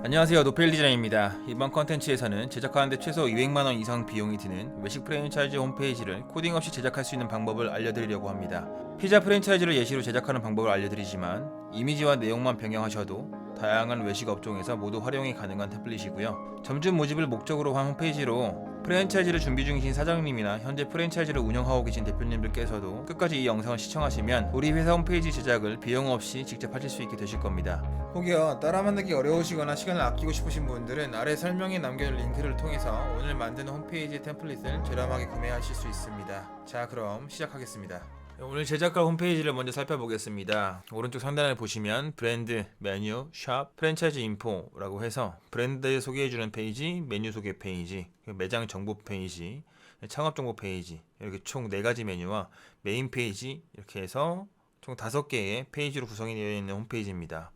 안녕하세요, 노펠 디자인입니다. 이번 컨텐츠에서는 제작하는데 최소 200만원 이상 비용이 드는 외식 프랜차이즈 홈페이지를 코딩 없이 제작할 수 있는 방법을 알려드리려고 합니다. 피자 프랜차이즈를 예시로 제작하는 방법을 알려드리지만 이미지와 내용만 변경하셔도 다양한 외식 업종에서 모두 활용이 가능한 템플릿이고요. 점주 모집을 목적으로 한 홈페이지로 프랜차이즈를 준비 중이신 사장님이나 현재 프랜차이즈를 운영하고 계신 대표님들께서도 끝까지 이 영상을 시청하시면 우리 회사 홈페이지 제작을 비용 없이 직접 하실 수 있게 되실 겁니다. 혹여 따라 만들기 어려우시거나 시간을 아끼고 싶으신 분들은 아래 설명에 남겨놓은 링크를 통해서 오늘 만드는 홈페이지 템플릿을 저렴하게 구매하실 수 있습니다. 자, 그럼 시작하겠습니다. 오늘 제작할 홈페이지를 먼저 살펴보겠습니다. 오른쪽 상단을 보시면 브랜드, 메뉴, 샵, 프랜차이즈 인포라고 해서 브랜드 소개해주는 페이지, 메뉴 소개 페이지, 매장 정보 페이지, 창업 정보 페이지, 이렇게 총 4가지 메뉴와 메인 페이지 이렇게 해서 총 5개의 페이지로 구성이 되어 있는 홈페이지입니다.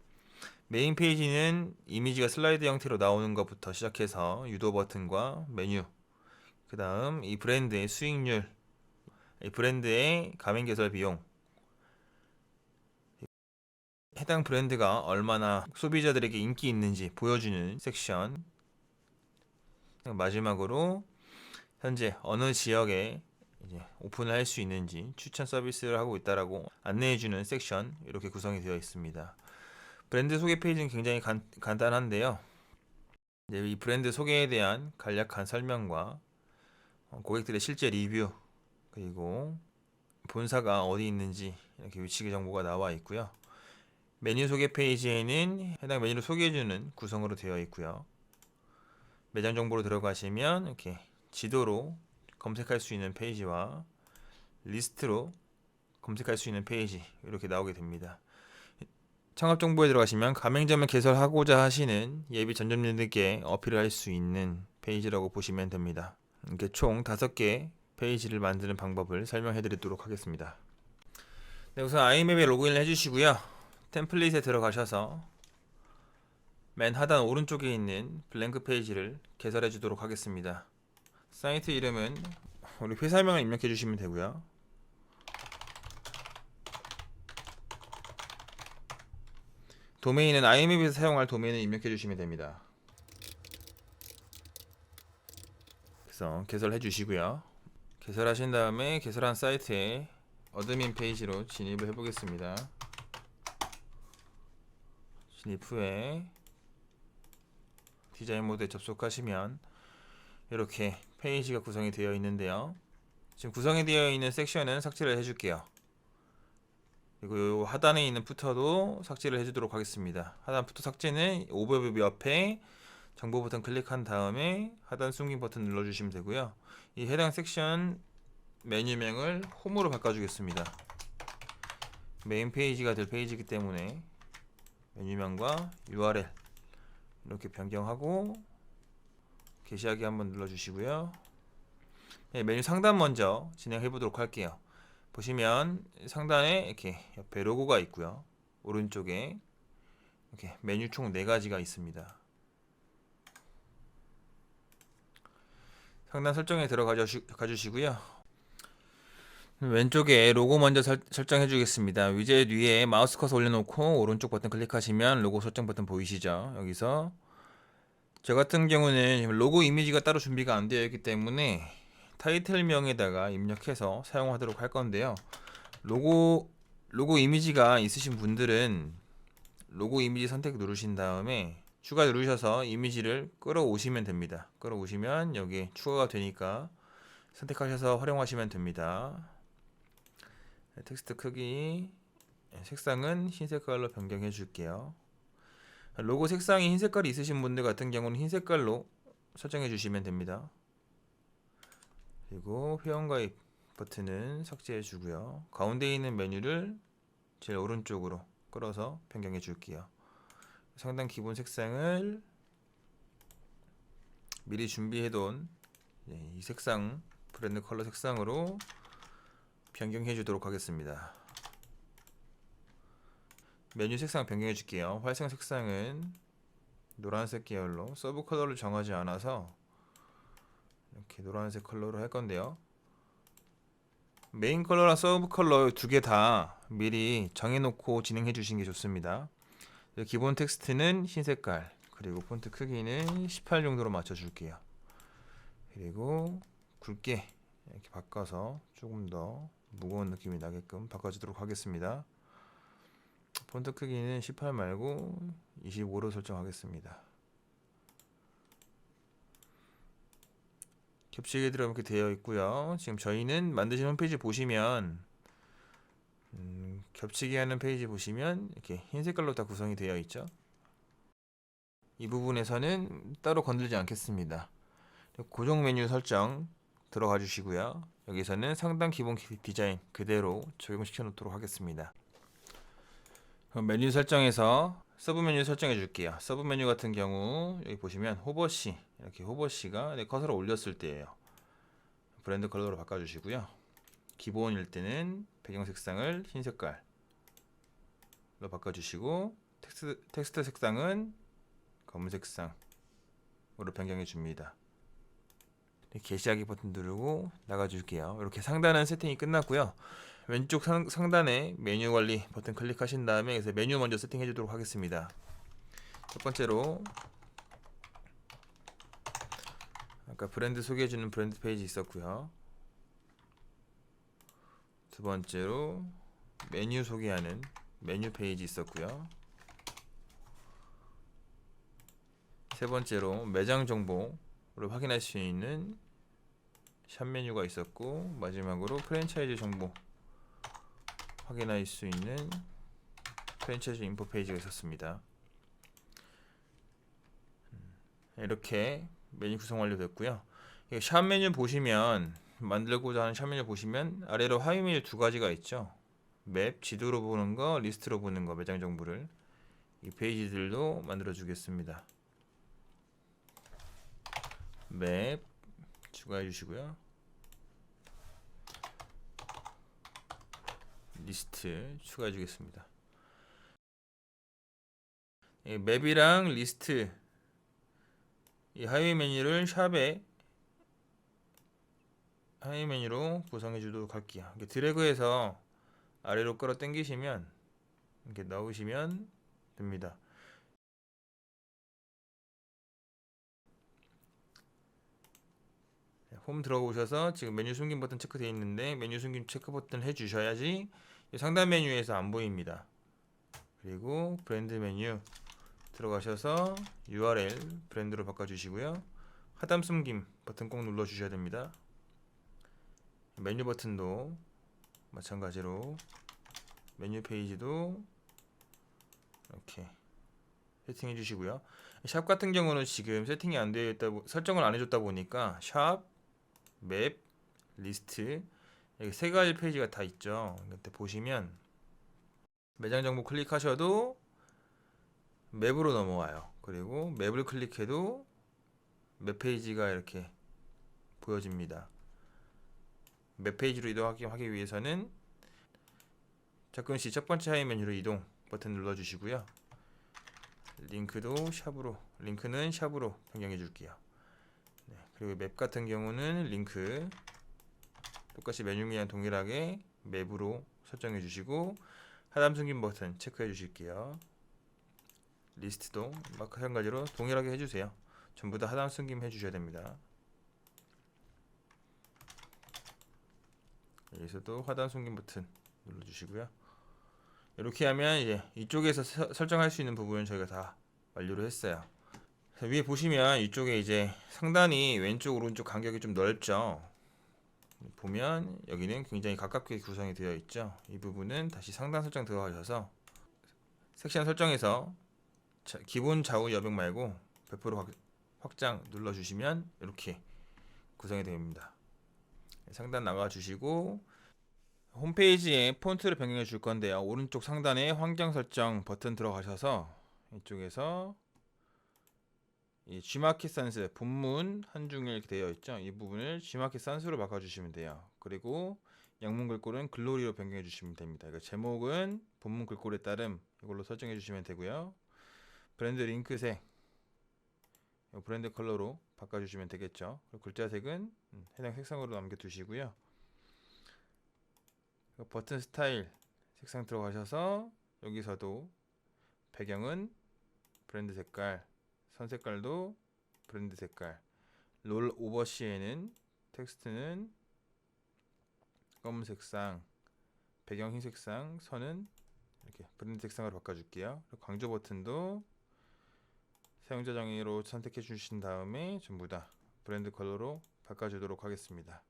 메인 페이지는 이미지가 슬라이드 형태로 나오는 것부터 시작해서 유도 버튼과 메뉴, 그 다음 이 브랜드의 수익률, 이 브랜드의 가맹 개설 비용, 해당 브랜드가 얼마나 소비자들에게 인기 있는지 보여주는 섹션, 마지막으로 현재 어느 지역에 이제 오픈을 할 수 있는지 추천 서비스를 하고 있다라고 안내해주는 섹션, 이렇게 구성이 되어 있습니다. 브랜드 소개 페이지는 굉장히 간단한데요. 이제 이 브랜드 소개에 대한 간략한 설명과 고객들의 실제 리뷰, 그리고 본사가 어디 있는지 이렇게 위치 정보가 나와 있고요. 메뉴 소개 페이지에는 해당 메뉴를 소개해주는 구성으로 되어 있고요. 매장 정보로 들어가시면 이렇게 지도로 검색할 수 있는 페이지와 리스트로 검색할 수 있는 페이지, 이렇게 나오게 됩니다. 창업 정보에 들어가시면 가맹점을 개설하고자 하시는 예비 전점님들께 어필을 할 수 있는 페이지라고 보시면 됩니다. 이렇게 총 5개 페이지를 만드는 방법을 설명해 드리도록 하겠습니다. 네, 우선 아이맵에 로그인을 해주시고요. 템플릿에 들어가셔서 맨 하단 오른쪽에 있는 블랭크 페이지를 개설해 주도록 하겠습니다. 사이트 이름은 우리 회사명을 입력해 주시면 되고요. 도메인은 아이맵에서 사용할 도메인을 입력해 주시면 됩니다. 그래서 개설해 주시고요. 개설하신 다음에 개설한 사이트에 어드민 페이지로 진입을 해보겠습니다. 진입 후에 디자인 모드에 접속하시면 이렇게 페이지가 구성이 되어 있는데요. 지금 구성이 되어 있는 섹션은 삭제를 해줄게요. 그리고 하단에 있는 푸터도 삭제를 해주도록 하겠습니다. 하단 푸터 삭제는 오버뷰 옆에 정보 버튼 클릭한 다음에 하단 숨김 버튼 눌러주시면 되고요. 이 해당 섹션 메뉴명을 홈으로 바꿔주겠습니다. 메인 페이지가 될 페이지이기 때문에 메뉴명과 URL 이렇게 변경하고 게시하기 한번 눌러주시고요. 네, 메뉴 상단 먼저 진행해 보도록 할게요. 보시면 상단에 이렇게 옆에 로고가 있고요. 오른쪽에 이렇게 메뉴 총 4가지가 있습니다. 상단 설정에 들어가 주시고요. 왼쪽에 로고 먼저 설정해 주겠습니다. 위젯 위에 마우스 커서 올려놓고 오른쪽 버튼 클릭하시면 로고 설정 버튼 보이시죠? 여기서 저 같은 경우는 로고 이미지가 따로 준비가 안 되어 있기 때문에 타이틀명에다가 입력해서 사용하도록 할 건데요. 로고 이미지가 있으신 분들은 로고 이미지 선택 누르신 다음에 추가 누르셔서 이미지를 끌어오시면 됩니다. 끌어오시면 여기 추가가 되니까 선택하셔서 활용하시면 됩니다. 텍스트 크기, 색상은 흰 색깔로 변경해 줄게요. 로고 색상이 흰 색깔이 있으신 분들 같은 경우는 흰 색깔로 설정해 주시면 됩니다. 그리고 회원가입 버튼은 삭제해 주고요. 가운데 있는 메뉴를 제일 오른쪽으로 끌어서 변경해 줄게요. 상단 기본 색상을 미리 준비해 둔 이 색상, 브랜드 컬러 색상으로 변경해 주도록 하겠습니다. 메뉴 색상 변경해 줄게요. 활성 색상은 노란색 계열로, 서브 컬러를 정하지 않아서 이렇게 노란색 컬러로 할 건데요. 메인 컬러랑 서브 컬러 2개 다 미리 정해놓고 진행해 주시는 게 좋습니다. 기본 텍스트는 흰 색깔, 그리고 폰트 크기는 18 정도로 맞춰줄게요. 그리고 굵게 이렇게 바꿔서 조금 더 무거운 느낌이 나게끔 바꿔주도록 하겠습니다. 폰트 크기는 18 말고 25로 설정하겠습니다. 겹치게 들어가게 되어 있고요. 지금 저희는 만드신 홈페이지 보시면 겹치게 하는 페이지 보시면 이렇게 흰 색깔로 다 구성이 되어 있죠. 이 부분에서는 따로 건들지 않겠습니다. 고정 메뉴 설정 들어가 주시고요. 여기서는 상단 기본 디자인 그대로 적용시켜 놓도록 하겠습니다. 그럼 메뉴 설정에서 서브 메뉴 설정해 줄게요. 서브 메뉴 같은 경우 여기 보시면 호버시, 이렇게 호버시가 내 커서를 올렸을 때예요. 브랜드 컬러로 바꿔 주시고요. 기본일 때는 배경 색상을 흰 색깔로 바꿔 주시고 텍스트 색상은 검은 색상으로 변경해 줍니다. 게시하기 버튼 누르고 나가줄게요. 이렇게 상단은 세팅이 끝났고요. 왼쪽 상단에 메뉴 관리 버튼 클릭하신 다음에 여기서 메뉴 먼저 세팅해 주도록 하겠습니다. 첫 번째로 아까 브랜드 소개해주는 브랜드 페이지 있었고요. 두 번째로 메뉴 소개하는 메뉴 페이지 있었고요. 세 번째로 매장 정보를 확인할 수 있는 샵 메뉴가 있었고, 마지막으로 프랜차이즈 정보 확인할 수 있는 프랜차이즈 인포 페이지가 있었습니다. 이렇게 메뉴 구성 완료됐고요. 샵 메뉴 보시면, 만들고자 하는 샵 메뉴 보시면 아래로 하위 메뉴 두 가지가 있죠. 맵, 지도로 보는 거, 리스트로 보는 거, 매장 정보를 이 페이지들도 만들어 주겠습니다. 맵 추가해 주시고요. 리스트 추가해 주겠습니다. 맵이랑 리스트 이 하위 메뉴를 샵에 하위 메뉴로 구성해 주도록 할게요. 드래그해서 아래로 끌어 당기시면 이렇게 넣으시면 됩니다. 홈 들어오셔서 지금 메뉴 숨김 버튼 체크되어 있는데 메뉴 숨김 체크 버튼 해주셔야지 상단 메뉴에서 안 보입니다. 그리고 브랜드 메뉴 들어가셔서 URL 브랜드로 바꿔주시고요. 하단 숨김 버튼 꼭 눌러주셔야 됩니다. 메뉴 버튼도 마찬가지로 메뉴 페이지도 이렇게 세팅해 주시고요. 샵 같은 경우는 지금 세팅이 안 되어 있다, 설정을 안 해줬다 보니까 샵, 맵, 리스트 여기 세 가지 페이지가 다 있죠. 이때 보시면 매장 정보 클릭하셔도 맵으로 넘어와요. 그리고 맵을 클릭해도 맵 페이지가 이렇게 보여집니다. 맵 페이지로 이동하기 위해서는 접근시 첫 번째 하위 메뉴로 이동 버튼 눌러주시고요. 링크는 샵으로 변경해 줄게요. 네, 그리고 맵 같은 경우는 링크 똑같이 메뉴명이랑 동일하게 맵으로 설정해 주시고 하단 숨김 버튼 체크해 주실게요. 리스트도 마찬가지로 동일하게 해주세요. 전부 다 하단 숨김 해주셔야 됩니다. 여기서도 하단 숨김 버튼 눌러주시고요. 이렇게 하면 이제 이쪽에서 설정할 수 있는 부분은 저희가 다 완료를 했어요. 위에 보시면 이쪽에 이제 상단이 왼쪽 오른쪽 간격이 좀 넓죠. 보면 여기는 굉장히 가깝게 구성이 되어 있죠. 이 부분은 다시 상단 설정 들어가셔서 섹션 설정에서 기본 좌우 여백 말고 100% 확장 눌러주시면 이렇게 구성이 됩니다. 상단 나가주시고 홈페이지에 폰트를 변경해 줄 건데요. 오른쪽 상단에 환경 설정 버튼 들어가셔서 이쪽에서 이 G마켓 산스 본문 한중일 이렇게 되어 있죠. 이 부분을 G마켓 산스로 바꿔주시면 돼요. 그리고 영문 글꼴은 글로리로 변경해 주시면 됩니다. 그러니까 제목은 본문 글꼴에 따름 이걸로 설정해 주시면 되고요. 브랜드 링크색 브랜드 컬러로 바꿔주시면 되겠죠. 그리고 글자색은 해당 색상으로 남겨두시고요. 버튼 스타일 색상 들어가셔서 여기서도 배경은 브랜드 색깔 선 색깔도 브랜드 색깔. 롤 오버시에는 텍스트는 검은색상, 배경 흰색상, 선은 이렇게 브랜드 색상으로 바꿔줄게요. 그리고 강조 버튼도 사용자 정의로 선택해 주신 다음에 전부 다 브랜드 컬러로 바꿔주도록 하겠습니다.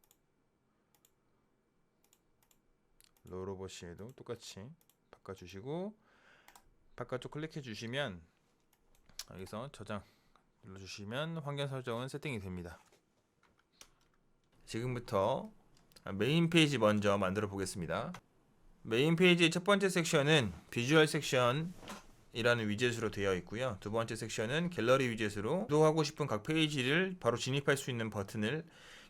롤 오버시에도 똑같이 바꿔주시고 바깥쪽 클릭해 주시면 여기서 저장 눌러주시면 환경 설정은 세팅이 됩니다. 지금부터 메인 페이지 먼저 만들어 보겠습니다. 메인 페이지의 첫 번째 섹션은 비주얼 섹션이라는 위젯으로 되어 있고요. 두 번째 섹션은 갤러리 위젯으로 구독하고 싶은 각 페이지를 바로 진입할 수 있는 버튼을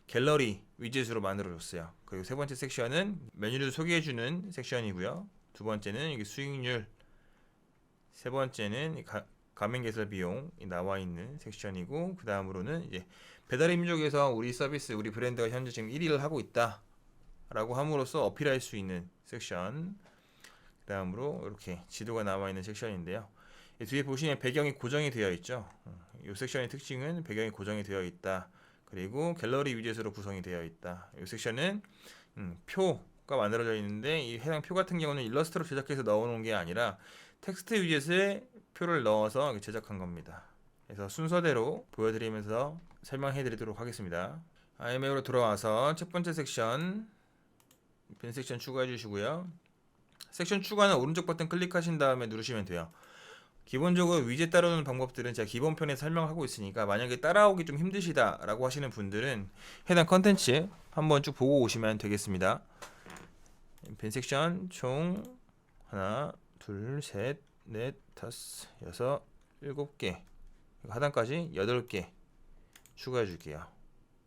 갤러리 위젯으로 만들어 줬어요. 그리고 세 번째 섹션은 메뉴를 소개해 주는 섹션이고요. 두 번째는 여기 수익률, 세 번째는 가맹 개설 비용이 나와 있는 섹션이고, 그 다음으로는 이제 배달의 민족에서 우리 서비스, 우리 브랜드가 현재 지금 1위를 하고 있다 라고 함으로써 어필할 수 있는 섹션. 그 다음으로 이렇게 지도가 나와 있는 섹션인데요. 이 뒤에 보시면 배경이 고정이 되어 있죠. 이 섹션의 특징은 배경이 고정이 되어 있다. 그리고 갤러리 위젯으로 구성이 되어 있다. 이 섹션은 표가 만들어져 있는데, 이 해당 표 같은 경우는 일러스트로 제작해서 넣어놓은 게 아니라 텍스트 위젯에 표를 넣어서 제작한 겁니다. 그래서 순서대로 보여드리면서 설명해 드리도록 하겠습니다. IMA로 들어와서 첫 번째 섹션, 빈 섹션 추가해 주시고요. 섹션 추가는 오른쪽 버튼 클릭하신 다음에 누르시면 돼요. 기본적으로 위젯 따라오는 방법들은 제가 기본편에 설명하고 있으니까, 만약에 따라오기 좀 힘드시다 라고 하시는 분들은 해당 컨텐츠 한번 쭉 보고 오시면 되겠습니다. 빈 섹션 총 하나, 둘, 셋, 넷, 다섯, 여섯, 일곱 개, 하단까지 8개 추가해 줄게요.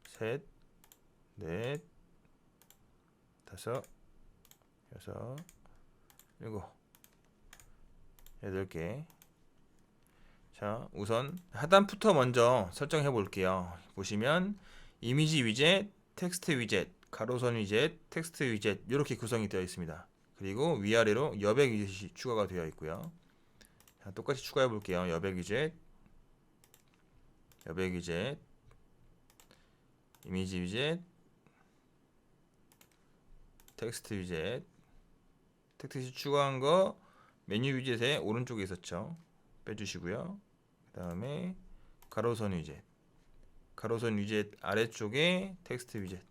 셋, 넷, 다섯, 여섯, 일곱, 8개. 자, 우선 하단 푸터 먼저 설정해 볼게요. 보시면 이미지 위젯, 텍스트 위젯, 가로선 위젯, 텍스트 위젯 이렇게 구성이 되어 있습니다. 그리고 위아래로 여백 위젯이 추가가 되어 있고요. 자, 똑같이 추가해 볼게요. 여백 위젯, 여백 위젯, 이미지 위젯, 텍스트 위젯. 텍스트 추가한 거 메뉴 위젯의 오른쪽에 있었죠. 빼주시고요. 그 다음에 가로선 위젯, 가로선 위젯 아래쪽에 텍스트 위젯.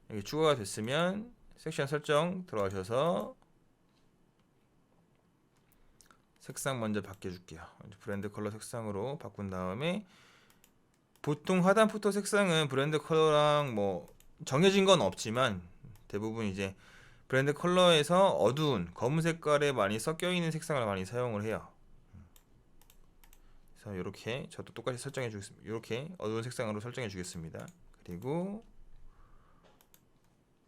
여기 추가가 됐으면 섹션 설정 들어가셔서 색상 먼저 바꿔줄게요. 브랜드 컬러 색상으로 바꾼 다음에, 보통 하단 푸터 색상은 브랜드 컬러랑 뭐 정해진 건 없지만 대부분 이제 브랜드 컬러에서 어두운 검은 색깔에 많이 섞여 있는 색상을 많이 사용을 해요. 그래서 이렇게 저도 똑같이 설정해 주겠습니다. 이렇게 어두운 색상으로 설정해 주겠습니다. 그리고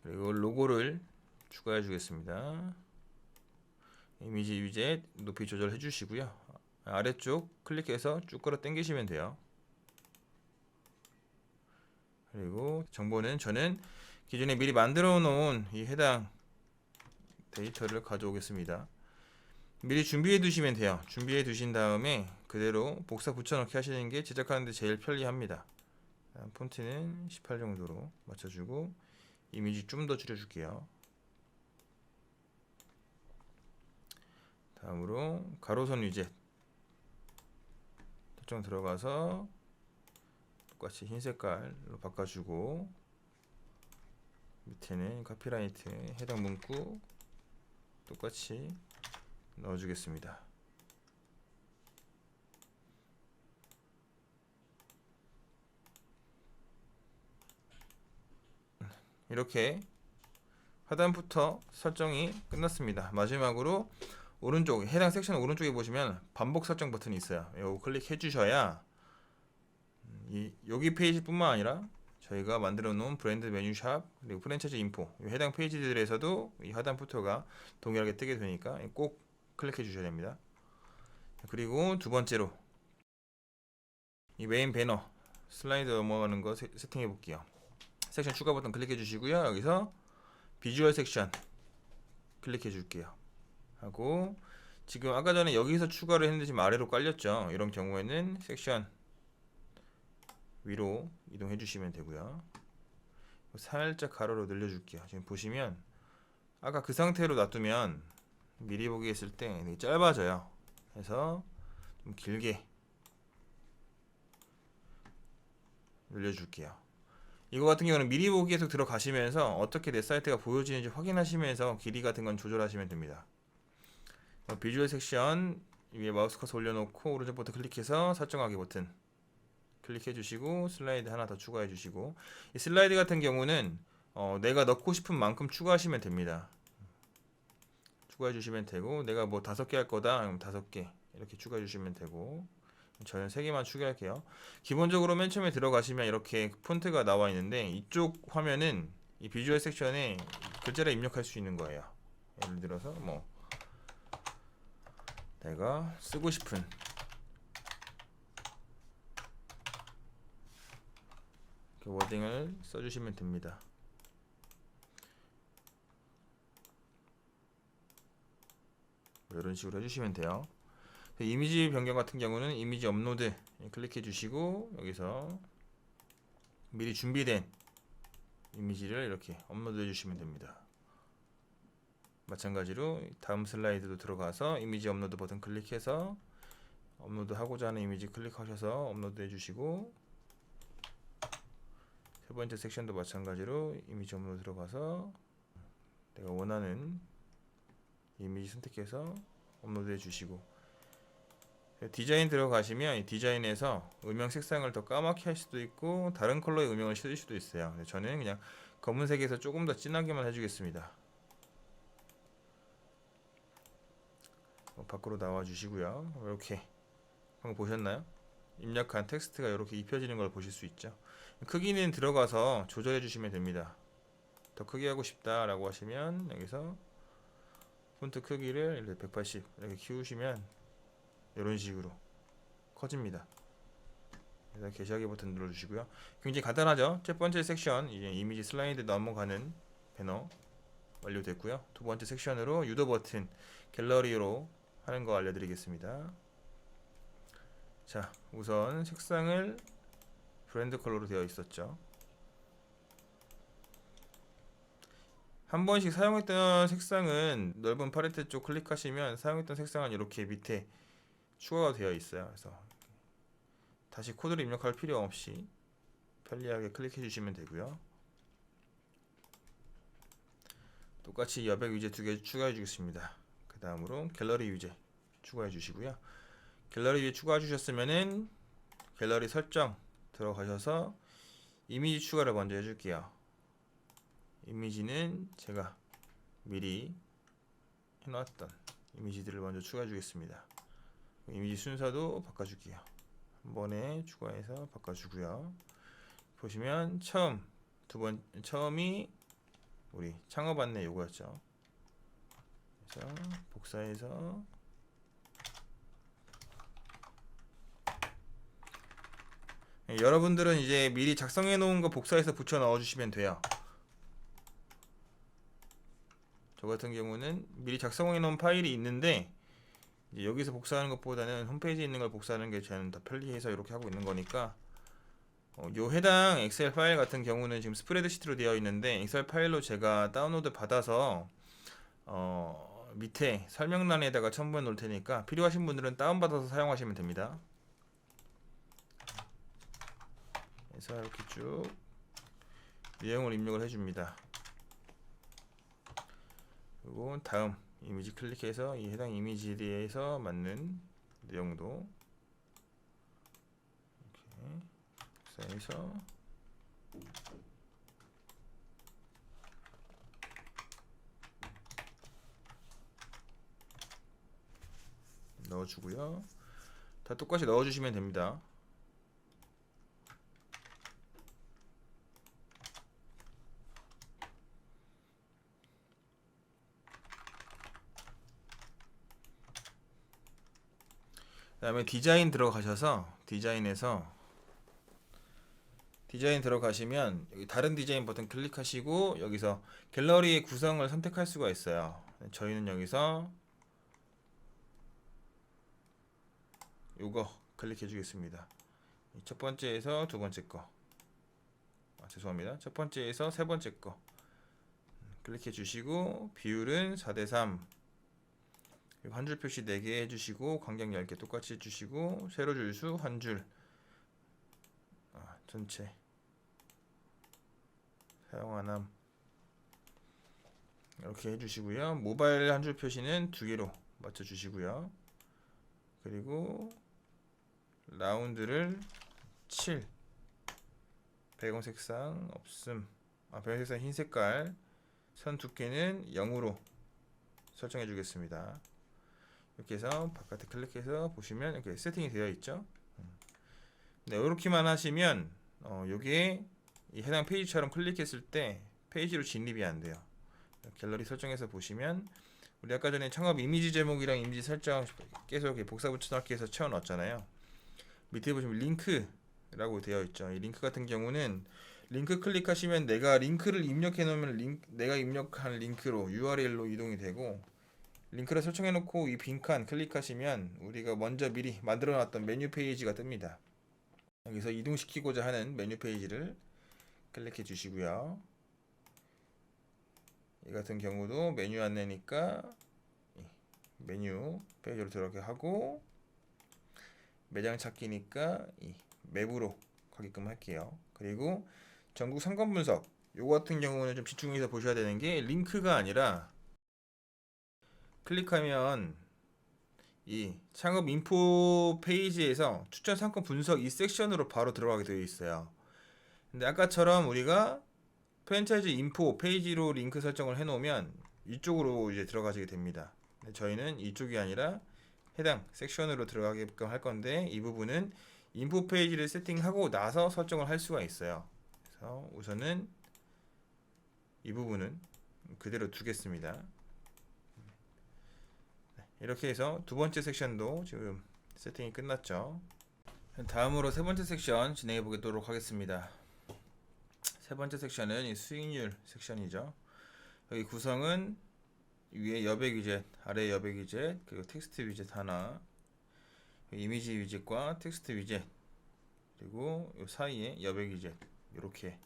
로고를 추가해 주겠습니다. 이미지 위젯 높이 조절해 주시고요. 아래쪽 클릭해서 쭉 끌어 당기시면 돼요. 그리고 정보는 저는 기존에 미리 만들어 놓은 이 해당 데이터를 가져오겠습니다. 미리 준비해 두시면 돼요. 준비해 두신 다음에 그대로 복사 붙여넣기 하시는 게 제작하는데 제일 편리합니다. 폰트는 18 정도로 맞춰주고 이미지 좀 더 줄여줄게요. 다음으로 가로선 위젯 설정 들어가서 똑같이 흰 색깔로 바꿔주고, 밑에는 카피라이트 해당 문구 똑같이 넣어주겠습니다. 이렇게 하단부터 설정이 끝났습니다. 마지막으로 오른쪽 해당 섹션 오른쪽에 보시면 반복 설정 버튼이 있어요. 이거 클릭해 주셔야 여기 페이지뿐만 아니라 저희가 만들어 놓은 브랜드 메뉴샵 그리고 프랜차이즈 인포 해당 페이지들에서도 이 하단 푸터가 동일하게 뜨게 되니까 꼭 클릭해 주셔야 됩니다. 그리고 두 번째로 이 메인 배너 슬라이드 넘어가는 거 세팅해 볼게요. 섹션 추가 버튼 클릭해 주시고요. 여기서 비주얼 섹션 클릭해 줄게요. 하고 지금 아까 전에 여기서 추가를 했는데 지금 아래로 깔렸죠. 이런 경우에는 섹션 위로 이동해 주시면 되고요. 살짝 가로로 늘려줄게요. 지금 보시면 아까 그 상태로 놔두면 미리 보기 했을 때 되게 짧아져요. 그래서 좀 길게 늘려줄게요. 이거 같은 경우는 미리 보기에서 들어가시면서 어떻게 내 사이트가 보여지는지 확인하시면서 길이 같은 건 조절하시면 됩니다. 비주얼 섹션 위에 마우스 커서 올려놓고 오른쪽 버튼 클릭해서 설정하기 버튼 클릭해 주시고 슬라이드 하나 더 추가해 주시고, 이 슬라이드 같은 경우는 내가 넣고 싶은 만큼 추가하시면 됩니다. 추가해 주시면 되고, 내가 뭐 5개 할 거다 그럼 5개 이렇게 추가해 주시면 되고, 저는 3개만 추가할게요. 기본적으로 맨 처음에 들어가시면 이렇게 폰트가 나와 있는데, 이쪽 화면은 이 비주얼 섹션에 글자를 입력할 수 있는 거예요. 예를 들어서 뭐 내가 쓰고 싶은 워딩을 써주시면 됩니다. 이런 식으로 해주시면 돼요. 이미지 변경 같은 경우는 이미지 업로드 클릭해 주시고, 여기서 미리 준비된 이미지를 이렇게 업로드 해 주시면 됩니다. 마찬가지로 다음 슬라이드도 들어가서 이미지 업로드 버튼 클릭해서 업로드 하고자 하는 이미지 클릭하셔서 업로드 해 주시고, 세 번째 섹션도 마찬가지로 이미지 업로드 들어가서 내가 원하는 이미지 선택해서 업로드 해 주시고, 디자인 들어가시면 이 디자인에서 음영 색상을 더 까맣게 할 수도 있고 다른 컬러의 음영을 씌울 수도 있어요. 저는 그냥 검은색에서 조금 더 진하게만 해주겠습니다. 밖으로 나와 주시고요. 이렇게 방금 보셨나요? 입력한 텍스트가 이렇게 입혀지는 걸 보실 수 있죠. 크기는 들어가서 조절해 주시면 됩니다. 더 크게 하고 싶다 라고 하시면 여기서 폰트 크기를 180 이렇게 키우시면 이런 식으로 커집니다. 그래서 게시하기 버튼 눌러주시고요. 굉장히 간단하죠. 첫 번째 섹션 이제 이미지 슬라이드 넘어가는 배너 완료됐고요. 두 번째 섹션으로 유도 버튼 갤러리로 하는 거 알려드리겠습니다. 자, 우선 색상을 브랜드 컬러로 되어 있었죠. 한 번씩 사용했던 색상은 넓은 팔레트 쪽 클릭하시면 사용했던 색상은 이렇게 밑에 추가가 되어 있어요. 그래서 다시 코드를 입력할 필요 없이 편리하게 클릭해 주시면 되고요. 똑같이 여백 위젯 2개 추가해 주겠습니다. 그 다음으로 갤러리 위젯 추가해 주시고요. 갤러리 위젯 추가해 주셨으면은 갤러리 설정 들어가셔서 이미지 추가를 먼저 해줄게요. 이미지는 제가 미리 해놨던 이미지들을 먼저 추가해 주겠습니다. 이미지 순서도 바꿔줄게요. 한 번에 추가해서 바꿔주고요. 보시면 처음이 우리 창업 안내 요거였죠. 그래서 복사해서 여러분들은 이제 미리 작성해 놓은 거 복사해서 붙여 넣어 주시면 돼요. 저 같은 경우는 미리 작성해 놓은 파일이 있는데 이제 여기서 복사하는 것보다는 홈페이지에 있는 걸 복사하는 게 저는 더 편리해서 이렇게 하고 있는 거니까, 요 해당 엑셀 파일 같은 경우는 지금 스프레드시트로 되어 있는데 엑셀 파일로 제가 다운로드 받아서 밑에 설명란에다가 첨부해 놓을 테니까 필요하신 분들은 다운받아서 사용하시면 됩니다. 그래서 이렇게 쭉 내용을 입력을 해줍니다. 그리고 다음 이미지 클릭해서 이 해당 이미지에 대해서 맞는 내용도 이렇게 복사해서 넣어주고요. 다 똑같이 넣어주시면 됩니다. 그 다음에 디자인 들어가셔서 디자인 들어가시면 여기 다른 디자인 버튼 클릭하시고 여기서 갤러리의 구성을 선택할 수가 있어요. 저희는 여기서 요거 클릭해 주겠습니다. 첫 번째에서 두 번째 거, 죄송합니다. 첫 번째에서 세 번째 거 클릭해 주시고, 비율은 4:3, 그리고 한 줄 표시 4개 해주시고, 광장 10개 똑같이 해주시고, 세로 줄수 한 줄, 전체 사용 안함 이렇게 해주시고요. 모바일 한 줄 표시는 2개로 맞춰주시고요. 그리고 라운드를 7, 배경 색상 없음, 배경 색상 흰 색깔, 선 두께는 0으로 설정해 주겠습니다. 이렇게 해서 바깥에 클릭해서 보시면 이렇게 세팅이 되어 있죠. 네, 이렇게만 하시면 여기에 이 해당 페이지처럼 클릭했을 때 페이지로 진입이 안 돼요. 갤러리 설정에서 보시면 우리 아까 전에 창업 이미지 제목이랑 이미지 설정 계속 복사 붙여넣기 해서 채워 넣었잖아요. 밑에 보시면 링크라고 되어 있죠. 이 링크 같은 경우는 링크 클릭하시면 내가 링크를 입력해 놓으면 내가 입력한 링크로 URL로 이동이 되고, 링크를 설정해 놓고 이 빈칸 클릭하시면 우리가 먼저 미리 만들어 놨던 메뉴 페이지가 뜹니다. 여기서 이동시키고자 하는 메뉴 페이지를 클릭해 주시고요. 이 같은 경우도 메뉴 안내니까 메뉴 페이지로 들어가게 하고, 매장 찾기니까 이 맵으로 가게끔 할게요. 그리고 전국 상권 분석, 요거 같은 경우는 좀 집중해서 보셔야 되는 게, 링크가 아니라 클릭하면 이 창업 인포 페이지에서 추천 상권 분석 이 섹션으로 바로 들어가게 되어 있어요. 근데 아까처럼 우리가 프랜차이즈 인포 페이지로 링크 설정을 해 놓으면 이쪽으로 이제 들어가시게 됩니다. 근데 저희는 이쪽이 아니라 해당 섹션으로 들어가게끔 할 건데, 이 부분은 인포 페이지를 세팅하고 나서 설정을 할 수가 있어요. 그래서 우선은 이 부분은 그대로 두겠습니다. 이렇게 해서 두 번째 섹션도 지금 세팅이 끝났죠. 다음으로 세 번째 섹션 진행해 보도록 하겠습니다. 세 번째 섹션은 이 수익률 섹션이죠. 여기 구성은 위에 여백 위젯, 아래 여백 위젯, 그리고 텍스트 위젯 하나, 이미지 위젯과 텍스트 위젯, 그리고 이 사이에 여백 위젯, 이렇게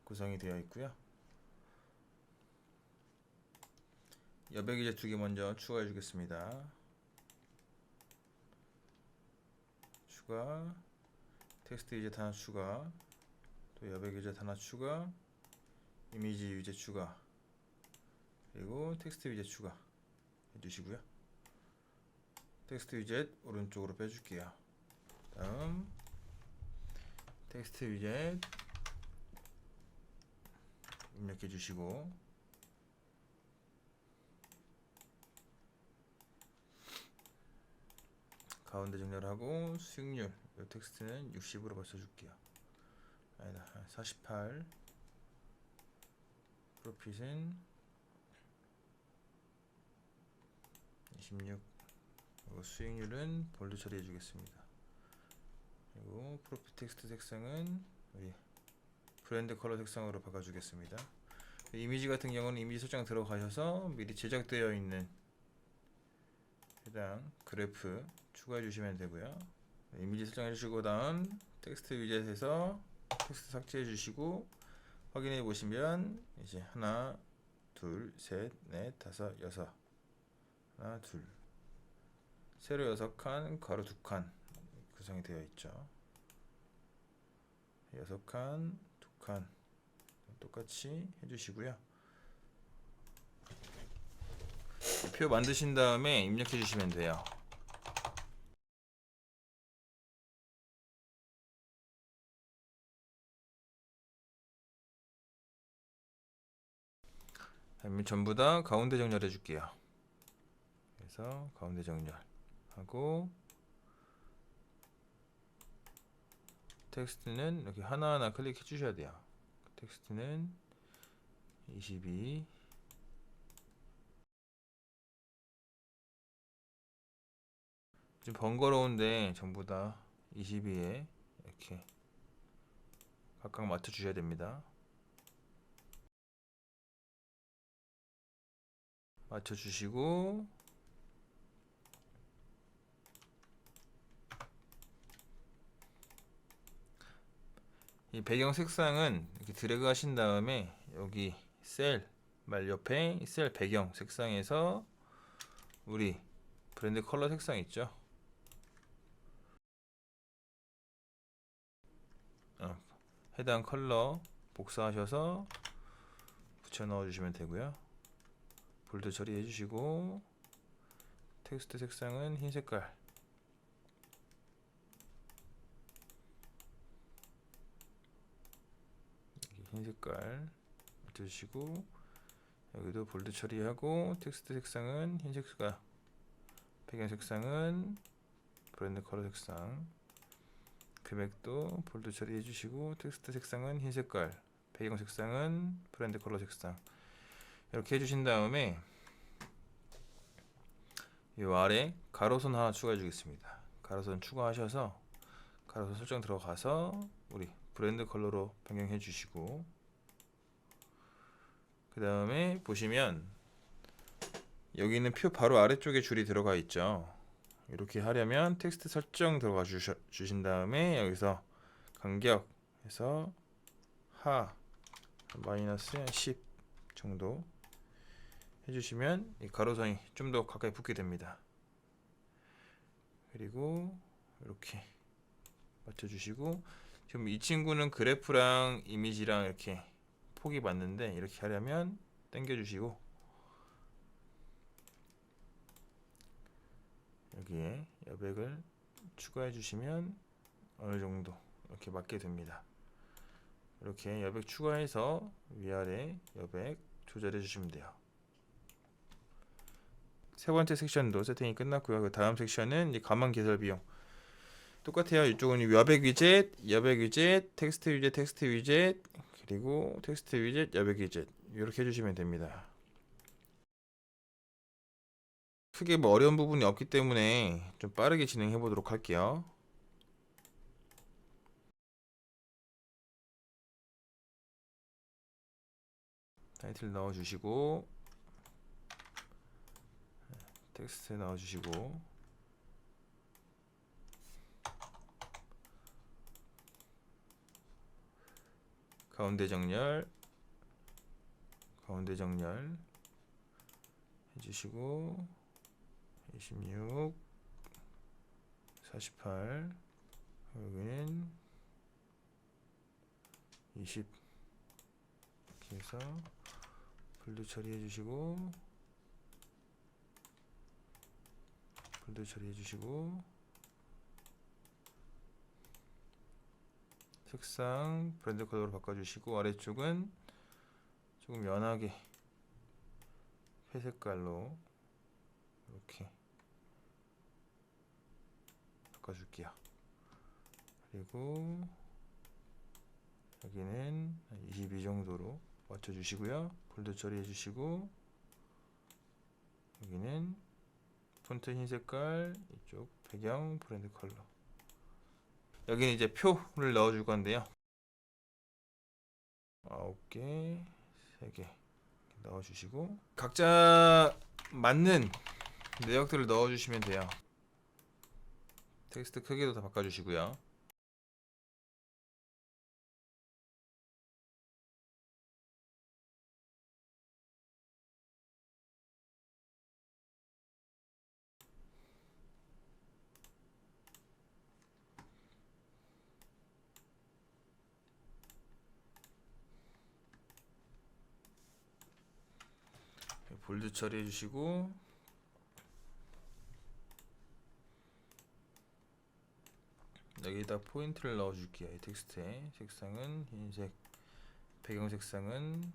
구성이 되어 있고요. 여백 위젯 2개 먼저 추가해 주겠습니다. 추가, 텍스트 위젯 하나 추가, 또 여백 위젯 하나 추가, 이미지 위젯 추가, 그리고 텍스트 위젯 추가 해주시고요. 텍스트 위젯 오른쪽으로 빼줄게요. 다음 텍스트 위젯 입력해 주시고, 가운데 정렬하고 수익률 이 텍스트는 60으로 맞춰줄게요. 아니다, 48, 프로핏은 26, 그리고 수익률은 볼드 처리해 주겠습니다. 그리고 프로핏 텍스트 색상은 우리 브랜드 컬러 색상으로 바꿔주겠습니다. 이미지 같은 경우는 이미지 설정 들어가셔서 미리 제작되어 있는 해당 그래프 추가해 주시면 되고요. 이미지 설정해 주시고, 다음 텍스트 위젯에서 텍스트 삭제해 주시고 확인해 보시면 이제 하나, 둘, 셋, 넷, 다섯, 여섯, 하나, 둘, 세로 6칸, 가로 2칸 구성이 되어 있죠. 6칸, 2칸 똑같이 해주시고요. 표 만드신 다음에 입력해 주시면 돼요. 전부 다 가운데 정렬해 줄게요. 그래서 가운데 정렬하고, 텍스트는 이렇게 하나하나 클릭해 주셔야 돼요. 텍스트는 22, 좀 번거로운데 전부 다 22에 이렇게 각각 맞춰 주셔야 됩니다. 맞춰 주시고, 이 배경 색상은 이렇게 드래그 하신 다음에 여기 셀 말 옆에 이 셀 배경 색상에서 우리 브랜드 컬러 색상 있죠? 해당 컬러 복사하셔서 붙여 넣어 주시면 되고요. 볼드 처리해 주시고 텍스트 색상은 흰 색깔, 흰 색깔 맞춰주시고 여기도 볼드 처리하고 텍스트 색상은 흰색 색깔, 배경 색상은 브랜드 컬러 색상, 금액도 볼드 처리해 주시고 텍스트 색상은 흰 색깔, 배경 색상은 브랜드 컬러 색상 이렇게 해주신 다음에 이 아래 가로선 하나 추가해 주겠습니다. 가로선 추가하셔서 가로선 설정 들어가서 우리 브랜드 컬러로 변경해 주시고 그 다음에 보시면 여기 있는 표 바로 아래쪽에 줄이 들어가 있죠. 이렇게 하려면 텍스트 설정 들어가 주신 다음에 여기서 간격에서 하 마이너스 10 정도 해주시면 이 가로선이 좀 더 가까이 붙게 됩니다. 그리고 이렇게 맞춰주시고 지금 이 친구는 그래프랑 이미지랑 이렇게 폭이 맞는데 이렇게 하려면 당겨주시고 여기에 여백을 추가해 주시면 어느 정도 이렇게 맞게 됩니다. 이렇게 여백 추가해서 위아래 여백 조절해 주시면 돼요. 세 번째 섹션도 세팅이 끝났고요. 그 다음 섹션은 이제 가망 개설 비용 똑같아요. 이쪽은 여백 위젯, 여백 위젯, 텍스트 위젯, 텍스트 위젯, 그리고 텍스트 위젯, 여백 위젯 이렇게 해주시면 됩니다. 크게 뭐 어려운 부분이 없기 때문에 좀 빠르게 진행해 보도록 할게요. 타이틀 넣어주시고 텍스트 넣어주시고 가운데 정렬 해주시고 26 48 여기는 20 이렇게 해서 볼드 처리해 주시고 색상 브랜드 컬러로 바꿔주시고 아래쪽은 조금 연하게 회색깔로 이렇게 바꿔줄게요. 그리고 여기는 22 정도로 맞춰주시고요. 볼드 처리해 주시고 여기는 폰트 흰 색깔, 이쪽 배경 브랜드 컬러. 여기는 이제 표를 넣어줄 건데요. 9개, 3개 넣어주시고 각자 맞는 내역들을 넣어주시면 돼요. 텍스트 크기도 다 바꿔주시고요. 볼드 처리해 주시고 여기다 포인트를 넣어 줄게요. 이 텍스트에 색상은 흰색, 배경 색상은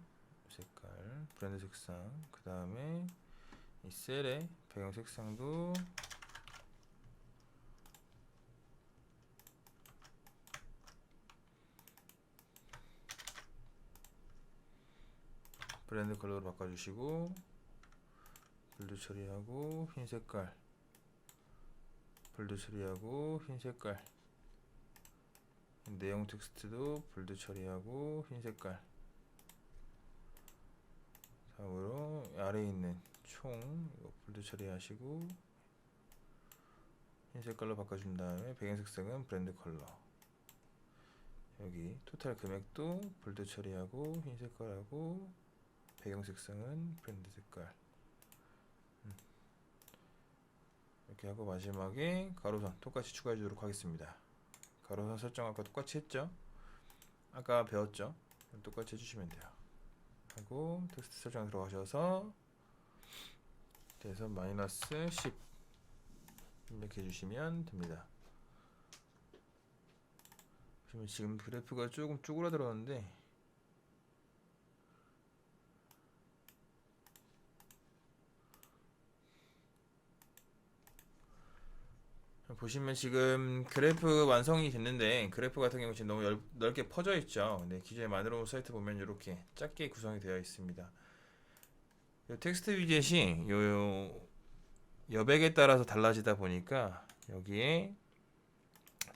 색깔, 브랜드 색상, 그 다음에 이 셀의 배경 색상도 브랜드 컬러로 바꿔주시고 볼드 처리하고 흰 색깔, 볼드 처리하고 흰 색깔, 내용 텍스트도 볼드 처리하고 흰 색깔. 다음으로 아래에 있는 총 이거 볼드 처리하시고 흰 색깔로 바꿔준 다음에 배경 색상은 브랜드 컬러. 여기 토탈 금액도 볼드 처리하고 흰 색깔하고 배경 색상은 브랜드 색깔 이렇게 하고 마지막에 가로선 똑같이 추가해 주도록 하겠습니다. 가로선 설정 아까 똑같이 했죠? 아까 배웠죠? 똑같이 해주시면 돼요. 하고 텍스트 설정 들어가셔서 대선 마이너스 10 이렇게 해주시면 됩니다. 보시면 지금 그래프가 조금 쪼그라들었는데 보시면 지금 그래프 완성이 됐는데 그래프 같은 경우 지금 너무 넓게 퍼져 있죠. 네, 기존에 만들어 놓은 사이트 보면 이렇게 작게 구성이 되어 있습니다. 요 텍스트 위젯이 요 여백에 따라서 달라지다 보니까 여기에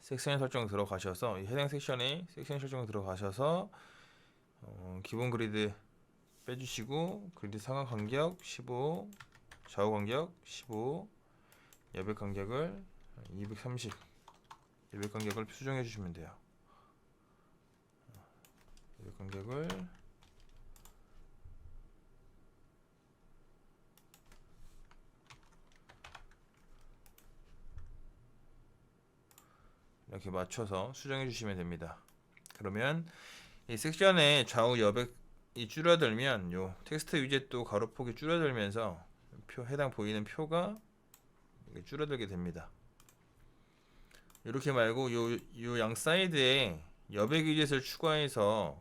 섹션 설정 들어가셔서 이 해당 섹션에 섹션 설정 들어가셔서 기본 그리드 빼주시고 그리드 상하 간격 15 좌우 간격 15 여백 간격을 230 여백 간격을 수정해 주시면 돼요. 여백 간격을 이렇게 맞춰서 수정해 주시면 됩니다. 그러면 이 섹션의 좌우 여백이 줄어들면 요 텍스트 위젯도 가로폭이 줄어들면서 해당 보이는 표가 줄어들게 됩니다. 이렇게 말고 요 양 사이드에 여백 위젯을 추가해서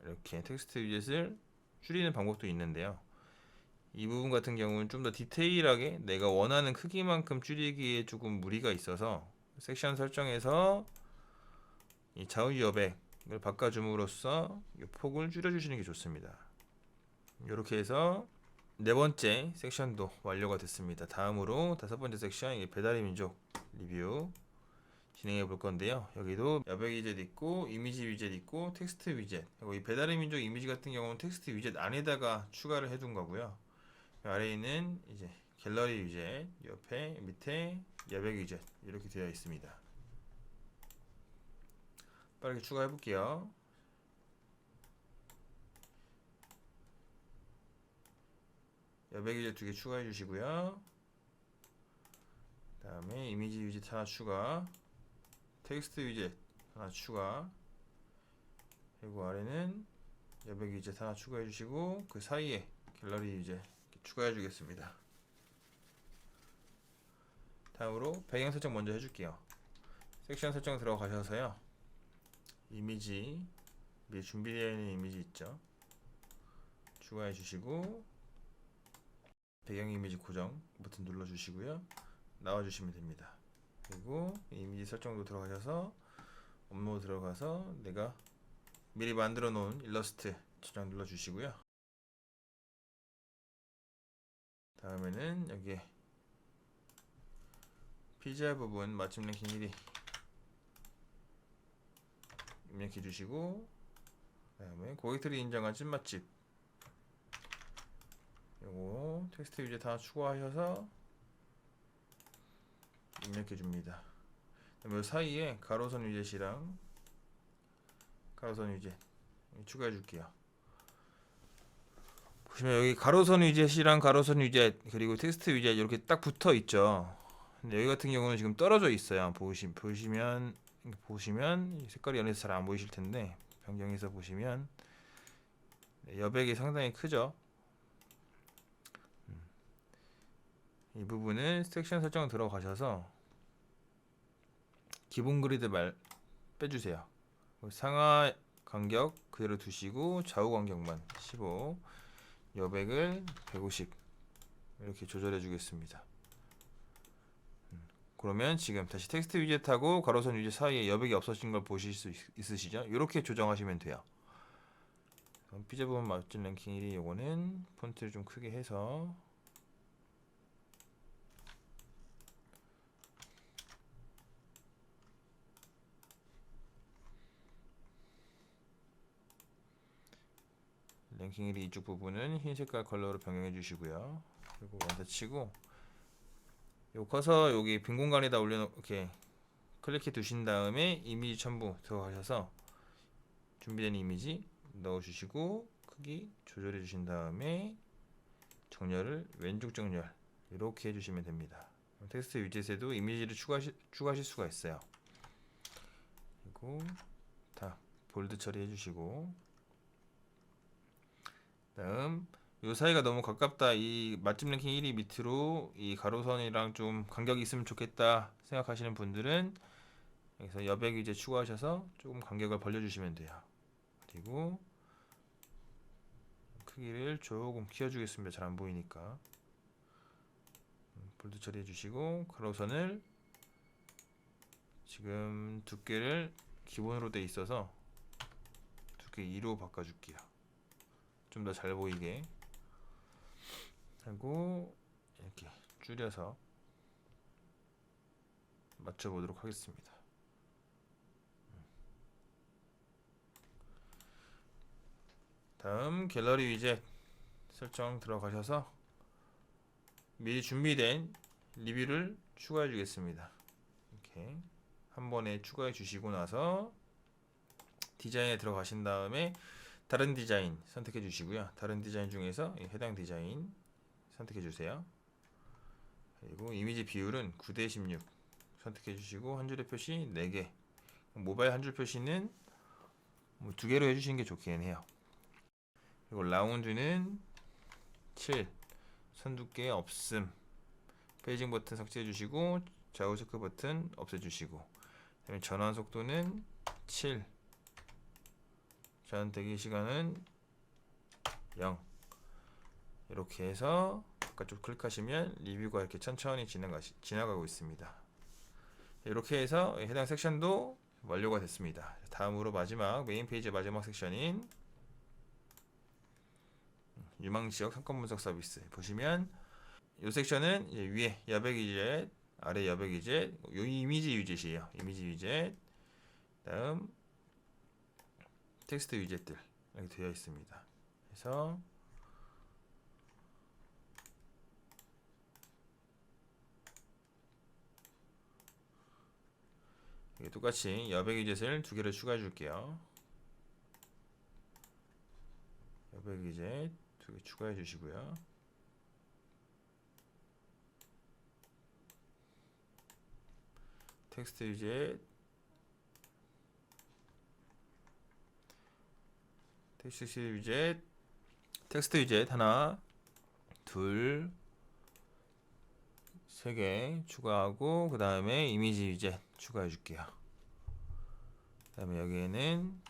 이렇게 텍스트 위젯을 줄이는 방법도 있는데요. 이 부분 같은 경우는 좀 더 디테일하게 내가 원하는 크기만큼 줄이기에 조금 무리가 있어서 섹션 설정에서 이 좌우 여백을 바꿔줌으로써 이 폭을 줄여주시는 게 좋습니다. 이렇게 해서 네 번째 섹션도 완료가 됐습니다. 다음으로 다섯 번째 섹션 배달의 민족 리뷰 진행해 볼 건데요. 여기도 여백 위젯 있고 이미지 위젯 있고 텍스트 위젯 그리고 이 배달의 민족 이미지 같은 경우는 텍스트 위젯 안에다가 추가를 해둔 거고요. 아래에 있는 이제 갤러리 위젯 옆에 밑에 여백 위젯 이렇게 되어 있습니다. 빠르게 추가해 볼게요. 여백 위젯 2개 추가해 주시고요. 다음에 이미지 위젯 하나 추가, 텍스트 위젯 하나 추가, 그리고 아래는 여백 위젯 하나 추가해 주시고 그 사이에 갤러리 위젯 추가해 주겠습니다. 다음으로 배경 설정 먼저 해줄게요. 섹션 설정 들어가셔서요. 이미지 미리 준비되어 있는 이미지 있죠. 추가해 주시고 배경 이미지 고정 버튼 눌러 주시고요. 나와 주시면 됩니다. 그리고 이미지 설정도 들어가셔서 업로드 들어가서 내가 미리 만들어 놓은 일러스트 저장 눌러 주시고요. 다음에는 여기에 피지아 부분 마침 랭킹 1위 입력해 주시고 그다음에 고객들이 인정한 찐맛집 요거 텍스트 위젯 다 추가하셔서 입력해 줍니다. 그다음에 사이에 가로선 위젯이랑 가로선 위젯 추가해 줄게요. 보시면 여기 가로선 위젯이랑 가로선 위젯 그리고 텍스트 위젯 이렇게 딱 붙어 있죠. 근데 여기 같은 경우는 지금 떨어져 있어요. 보시면 색깔이 연해서 잘 안 보이실 텐데 변경해서 보시면 여백이 상당히 크죠. 이 부분은 섹션 설정 들어가셔서 기본 그리드 빼주세요. 상하 간격 그대로 두시고 좌우 간격만 15 여백을 150 이렇게 조절해 주겠습니다. 그러면 지금 다시 텍스트 위젯하고 가로선 위젯 사이에 여백이 없어진 걸 보실 수 있으시죠? 이렇게 조정하시면 돼요. 피자 부분 맛집 랭킹 1위 요거는 폰트를 좀 크게 해서 랭킹 1위 이쪽 부분은 흰 색깔 컬러로 변경해 주시고요. 그리고 완사 치고 요 커서 여기 빈 공간에다 올려놓 이렇게 클릭해 두신 다음에 이미지 첨부 들어가셔서 준비된 이미지 넣어주시고 크기 조절해 주신 다음에 정렬을 왼쪽 정렬 이렇게 해주시면 됩니다. 텍스트 위젯에도 이미지를 추가하실 수가 있어요. 그리고 다 볼드 처리해 주시고, 다음 요 사이가 너무 가깝다, 이 맛집 랭킹 1위 밑으로 이 가로선이랑 좀 간격이 있으면 좋겠다 생각하시는 분들은 여기서 여백 위젯 추가하셔서 조금 간격을 벌려주시면 돼요. 그리고 크기를 조금 키워주겠습니다. 잘 안보이니까 볼드 처리해 주시고, 가로선을 지금 두께를 기본으로 돼 있어서 두께 2로 바꿔줄게요. 좀 더 잘 보이게 하고 이렇게 줄여서 맞춰보도록 하겠습니다. 다음 갤러리 위젯 설정 들어가셔서 미리 준비된 리뷰를 추가해 주겠습니다. 이렇게 한 번에 추가해 주시고 나서 디자인에 들어가신 다음에 다른 디자인 선택해 주시고요. 다른 디자인 중에서 해당 디자인 선택해 주세요. 그리고 이미지 비율은 9:16 선택해 주시고, 한 줄의 표시 4개, 모바일 한 줄 표시는 2개로 해주시는 게 좋긴 해요. 그리고 라운드는 7, 선 두께 없음, 페이징 버튼 삭제해 주시고 좌우 체크 버튼 없애 주시고, 그다음에 전환 속도는 7, 전환 대기 시간은 0. 이렇게 해서 바깥쪽 클릭하시면 리뷰가 이렇게 천천히 지나가고 있습니다. 이렇게 해서 해당 섹션도 완료가 됐습니다. 다음으로 마지막 메인 페이지의 마지막 섹션인 유망지역 상권 분석 서비스 보시면, 이 섹션은 위에 여백 위젯, 아래 여백 위젯, 요 이미지 위젯이에요. 이미지 위젯, 다음 텍스트 위젯들 이렇게 되어 있습니다. 그래서 똑같이 여백 위젯을 2개를 추가해 줄게요. 여백 위젯 2개 추가해 주시고요. 텍스트 위젯, 텍스트 위젯, 텍스트 위젯 하나, 둘, 3개 추가하고, 그 다음에 이미지 위젯 추가해 줄게요. 그 다음에 여기에는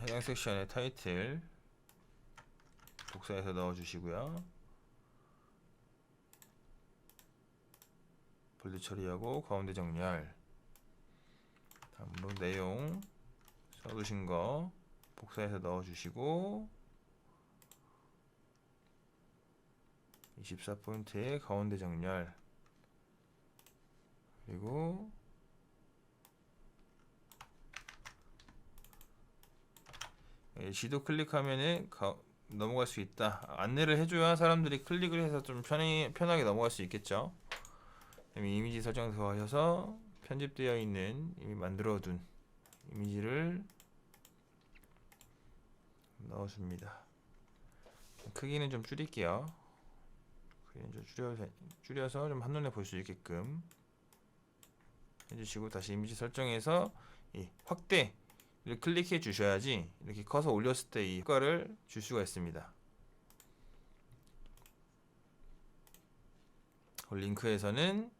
해당 섹션의 타이틀 복사해서 넣어 주시고요. 볼드 처리하고 가운데 정렬, 다음으로 내용 써두신 거 복사해서 넣어 주시고, 24포인트의 가운데 정렬, 그리고 지도 클릭하면은 넘어갈 수 있다, 안내를 해줘야 사람들이 클릭을 해서 좀 편하게 넘어갈 수 있겠죠. 이미지 설정 들어가셔서 편집되어 있는 이미 만들어둔 이미지를 넣어줍니다. 크기는 좀 줄일게요. 크기는 좀 줄여서 좀 한눈에 볼 수 있게끔 해주시고, 다시 이미지 설정에서 이 확대를 클릭해 주셔야지 이렇게 커서 올렸을 때 이 효과를 줄 수가 있습니다. 링크에서는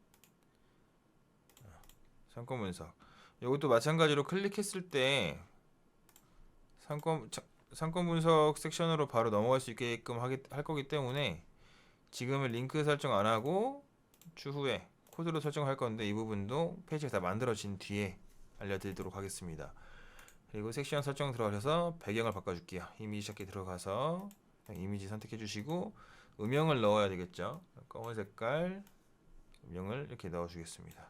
상권 분석, 이것도 마찬가지로 클릭했을 때 상권 분석 섹션으로 바로 넘어갈 수 있게끔 할 거기 때문에 지금은 링크 설정 안 하고 추후에 코드로 설정할 건데, 이 부분도 페이지가 다 만들어진 뒤에 알려드리도록 하겠습니다. 그리고 섹션 설정 들어가셔서 배경을 바꿔줄게요. 이미지 찾기 들어가서 이미지 선택해 주시고 음영을 넣어야 되겠죠. 검은 색깔 음영을 이렇게 넣어 주겠습니다.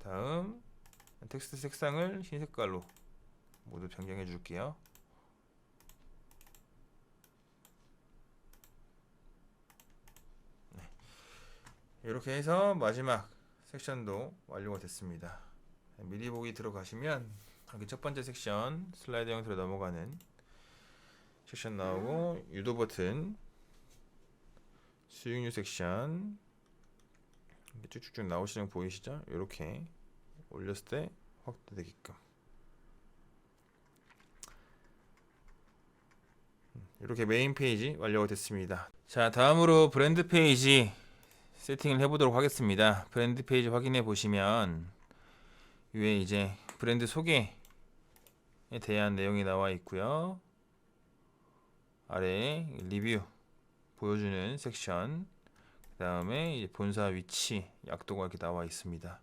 다음 텍스트 색상을 흰 색깔로 모두 변경해 줄게요. 이렇게 해서 마지막 섹션도 완료가 됐습니다. 미리 보기 들어가시면 여기 첫 번째 섹션 슬라이드 형태로 넘어가는 섹션 나오고, 유도 버튼, 수익률 섹션 이렇게 쭉쭉쭉 나오시는 거 보이시죠? 이렇게 올렸을 때 확대되게끔 이렇게 메인 페이지 완료가 됐습니다. 자, 다음으로 브랜드 페이지 세팅을 해보도록 하겠습니다. 브랜드 페이지 확인해 보시면 위에 이제 브랜드 소개에 대한 내용이 나와 있고요. 아래에 리뷰 보여주는 섹션, 그 다음에 이제 본사 위치, 약도가 이렇게 나와 있습니다.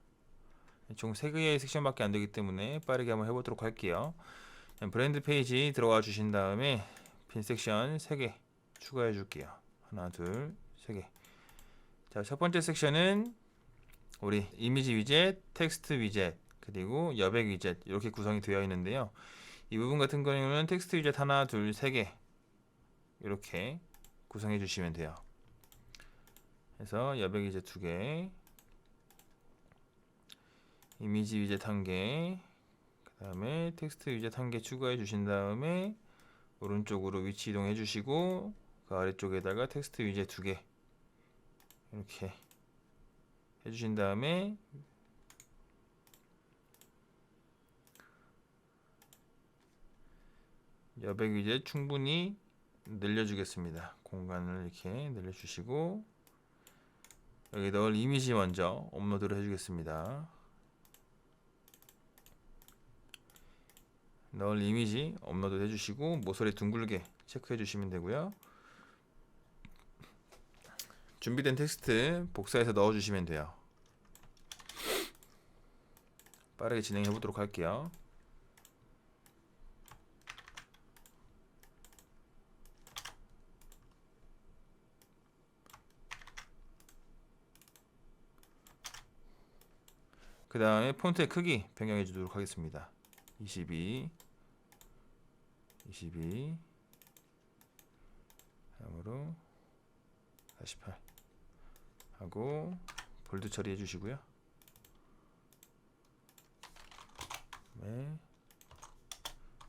총 3개의 섹션밖에 안 되기 때문에 빠르게 한번 해보도록 할게요. 브랜드 페이지 들어와 주신 다음에 빈 섹션 3개 추가해 줄게요. 하나, 둘, 3개. 자, 첫 번째 섹션은 우리 이미지 위젯, 텍스트 위젯, 그리고 여백 위젯 이렇게 구성이 되어 있는데요. 이 부분 같은 경우는 텍스트 위젯 하나, 둘, 3개 이렇게 구성해 주시면 돼요. 그래서 여백 위젯 2개, 이미지 위젯 1개, 그 다음에 텍스트 위젯 1개 추가해 주신 다음에 오른쪽으로 위치 이동해 주시고, 그 아래쪽에다가 텍스트 위젯 2개 이렇게 해주신 다음에 여백 위젯 충분히 늘려주겠습니다. 공간을 이렇게 늘려주시고, 여기 넣을 이미지 먼저 업로드를 해주겠습니다. 넣을 이미지 업로드 해주시고 모서리 둥글게 체크해 주시면 되고요. 준비된 텍스트 복사해서 넣어 주시면 돼요. 빠르게 진행해 보도록 할게요. 그 다음에 폰트의 크기 변경해 주도록 하겠습니다. 22 다음으로 48 하고 볼드 처리해 주시고요. 네.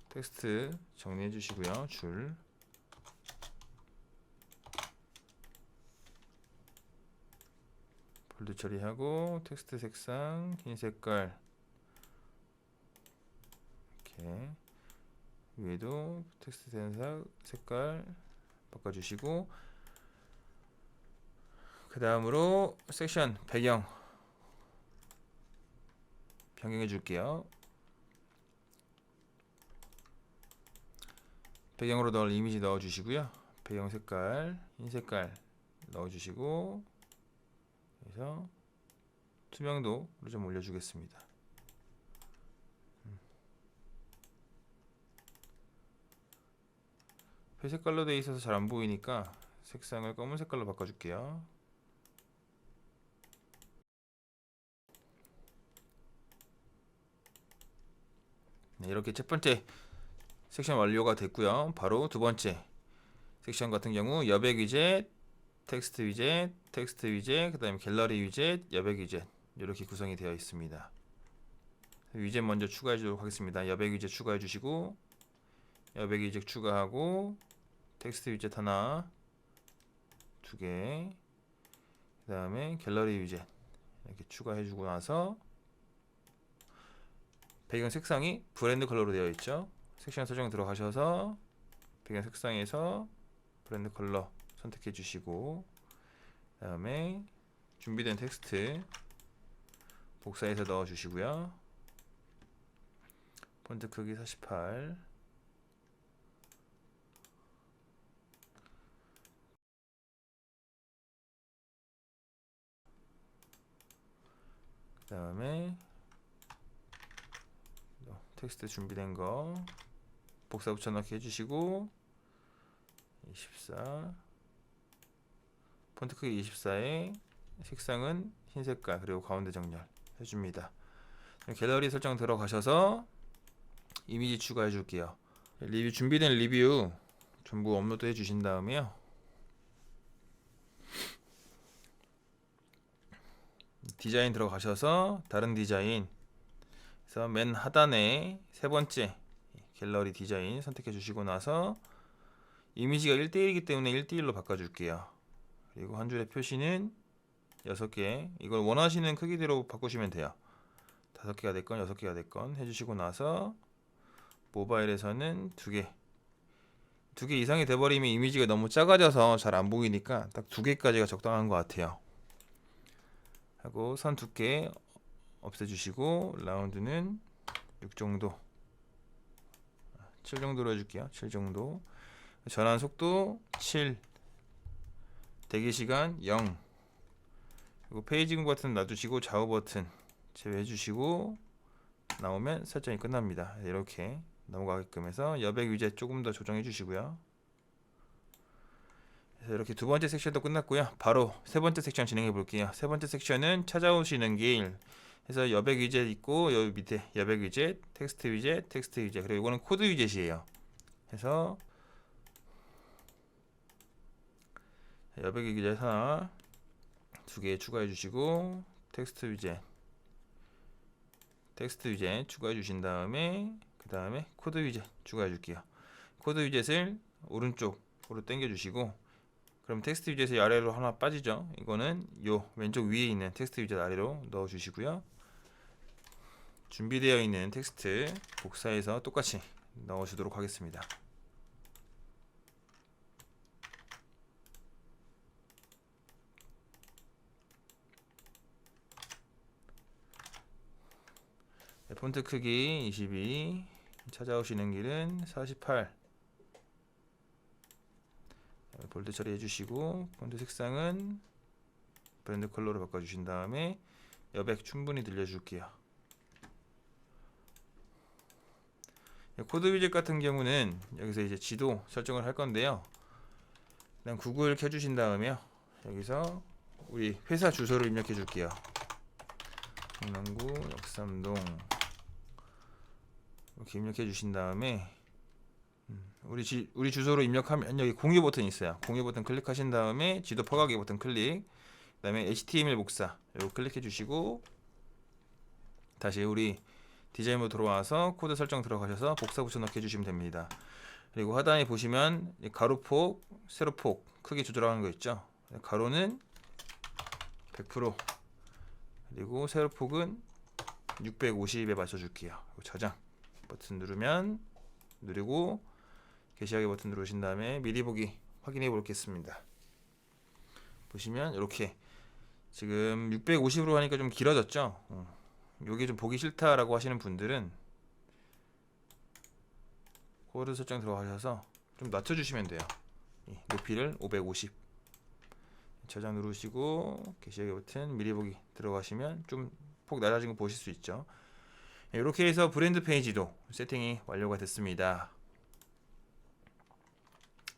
텍스트 정리해 주시고요. 줄 볼드 처리하고 텍스트 색상 흰 색깔, 이렇게 위에도 텍스트 색깔 바꿔주시고, 그 다음으로 섹션 배경 변경해 줄게요. 배경으로 넣을 이미지 넣어 주시고요. 배경 색깔 흰 색깔 넣어 주시고, 그래서 투명도를 좀 올려 주겠습니다. 회색깔로 되어 있어서 잘 안 보이니까 색상을 검은 색깔로 바꿔 줄게요. 네, 이렇게 첫 번째 섹션 완료가 됐고요. 바로 두 번째 섹션 같은 경우 여백 위젯, 텍스트 위젯, 그 다음에 갤러리 위젯, 여백 위젯 이렇게 구성이 되어 있습니다. 위젯 먼저 추가해 주도록 하겠습니다. 여백 위젯 추가해 주시고, 여백 위젯 추가하고 텍스트 위젯 하나, 2개, 그 다음에 갤러리 위젯 이렇게 추가해 주고 나서 배경 색상이 브랜드 컬러로 되어 있죠. 섹션 설정 들어가셔서 배경 색상에서 브랜드 컬러 선택해 주시고, 그 다음에 준비된 텍스트 복사해서 넣어 주시고요. 폰트 크기 48, 그 다음에 텍스트 준비된 거 복사 붙여넣기 해주시고, 24 폰트 크기 24에 색상은 흰 색깔, 그리고 가운데 정렬 해줍니다. 갤러리 설정 들어가셔서 이미지 추가해 줄게요. 리뷰 준비된 리뷰 전부 업로드 해 주신 다음에요. 디자인 들어가셔서 다른 디자인, 그래서 맨 하단에 세 번째 갤러리 디자인 선택해 주시고 나서 이미지가 1대1이기 때문에 1대1로 바꿔줄게요. 그리고 한 줄의 표시는 6개, 이걸 원하시는 크기대로 바꾸시면 돼요. 5개가 됐건 6개가 됐건 해주시고 나서 모바일에서는 2개, 2개 이상이 돼버리면 이미지가 너무 작아져서 잘 안 보이니까 딱 2개까지가 적당한 것 같아요. 하고 선 두께 없애주시고 라운드는 6 정도, 7 정도로 해줄게요. 7 정도. 전환 속도 7, 대기 시간 0. 그리고 페이지 군 버튼 놔두시고 좌우 버튼 제외해 주시고 나오면 설정이 끝납니다. 이렇게 넘어가게끔 해서 여백 위젯 조금 더 조정해 주시고요. 그래서 이렇게 두 번째 섹션도 끝났고요. 바로 세 번째 섹션 진행해 볼게요. 세 번째 섹션은 찾아오시는 길 해서 여백 위젯 있고 여기 밑에 여백 위젯, 텍스트 위젯, 텍스트 위젯, 그리고 이거는 코드 위젯이에요. 해서 여백 위젯 하나, 2개 추가해 주시고 텍스트 위젯, 텍스트 위젯 추가해 주신 다음에 그 다음에 코드 위젯 추가해 줄게요. 코드 위젯을 오른쪽으로 당겨 주시고, 그럼 텍스트 위젯의 아래로 하나 빠지죠. 이거는 요 왼쪽 위에 있는 텍스트 위젯 아래로 넣어 주시고요. 준비되어 있는 텍스트 복사해서 똑같이 넣어 주도록 하겠습니다. 폰트 크기 22, 찾아오시는 길은 48, 볼드 처리 해주시고 폰트 색상은 브랜드 컬러로 바꿔주신 다음에 여백 충분히 들려줄게요. 코드 위젯 같은 경우는 여기서 이제 지도 설정을 할 건데요. 그냥 구글 켜주신 다음에요. 여기서 우리 회사 주소를 입력해 줄게요. 강남구 역삼동 이렇게 입력해 주신 다음에 우리 주소로 입력하면 여기 공유 버튼이 있어요. 공유 버튼 클릭하신 다음에 지도 퍼가기 버튼 클릭, 그 다음에 HTML 복사 이거 클릭해 주시고 다시 우리 디자인으로 들어와서 코드 설정 들어가셔서 복사 붙여넣기 해주시면 됩니다. 그리고 하단에 보시면 가로폭, 세로폭 크기 조절하는 거 있죠. 가로는 100%, 그리고 세로폭은 650에 맞춰줄게요. 저장 버튼 누르고 게시하기 버튼 누르신 다음에 미리 보기 확인해 보겠습니다. 보시면 이렇게 지금 650으로 하니까 좀 길어졌죠. 요게 좀 보기 싫다라고 하시는 분들은 코드 설정 들어가셔서 좀 낮춰주시면 돼요. 높이를 550, 저장 누르시고 게시하기 버튼 미리 보기 들어가시면 좀 폭 낮아진 거 보실 수 있죠. 이렇게 해서 브랜드 페이지도 세팅이 완료가 됐습니다.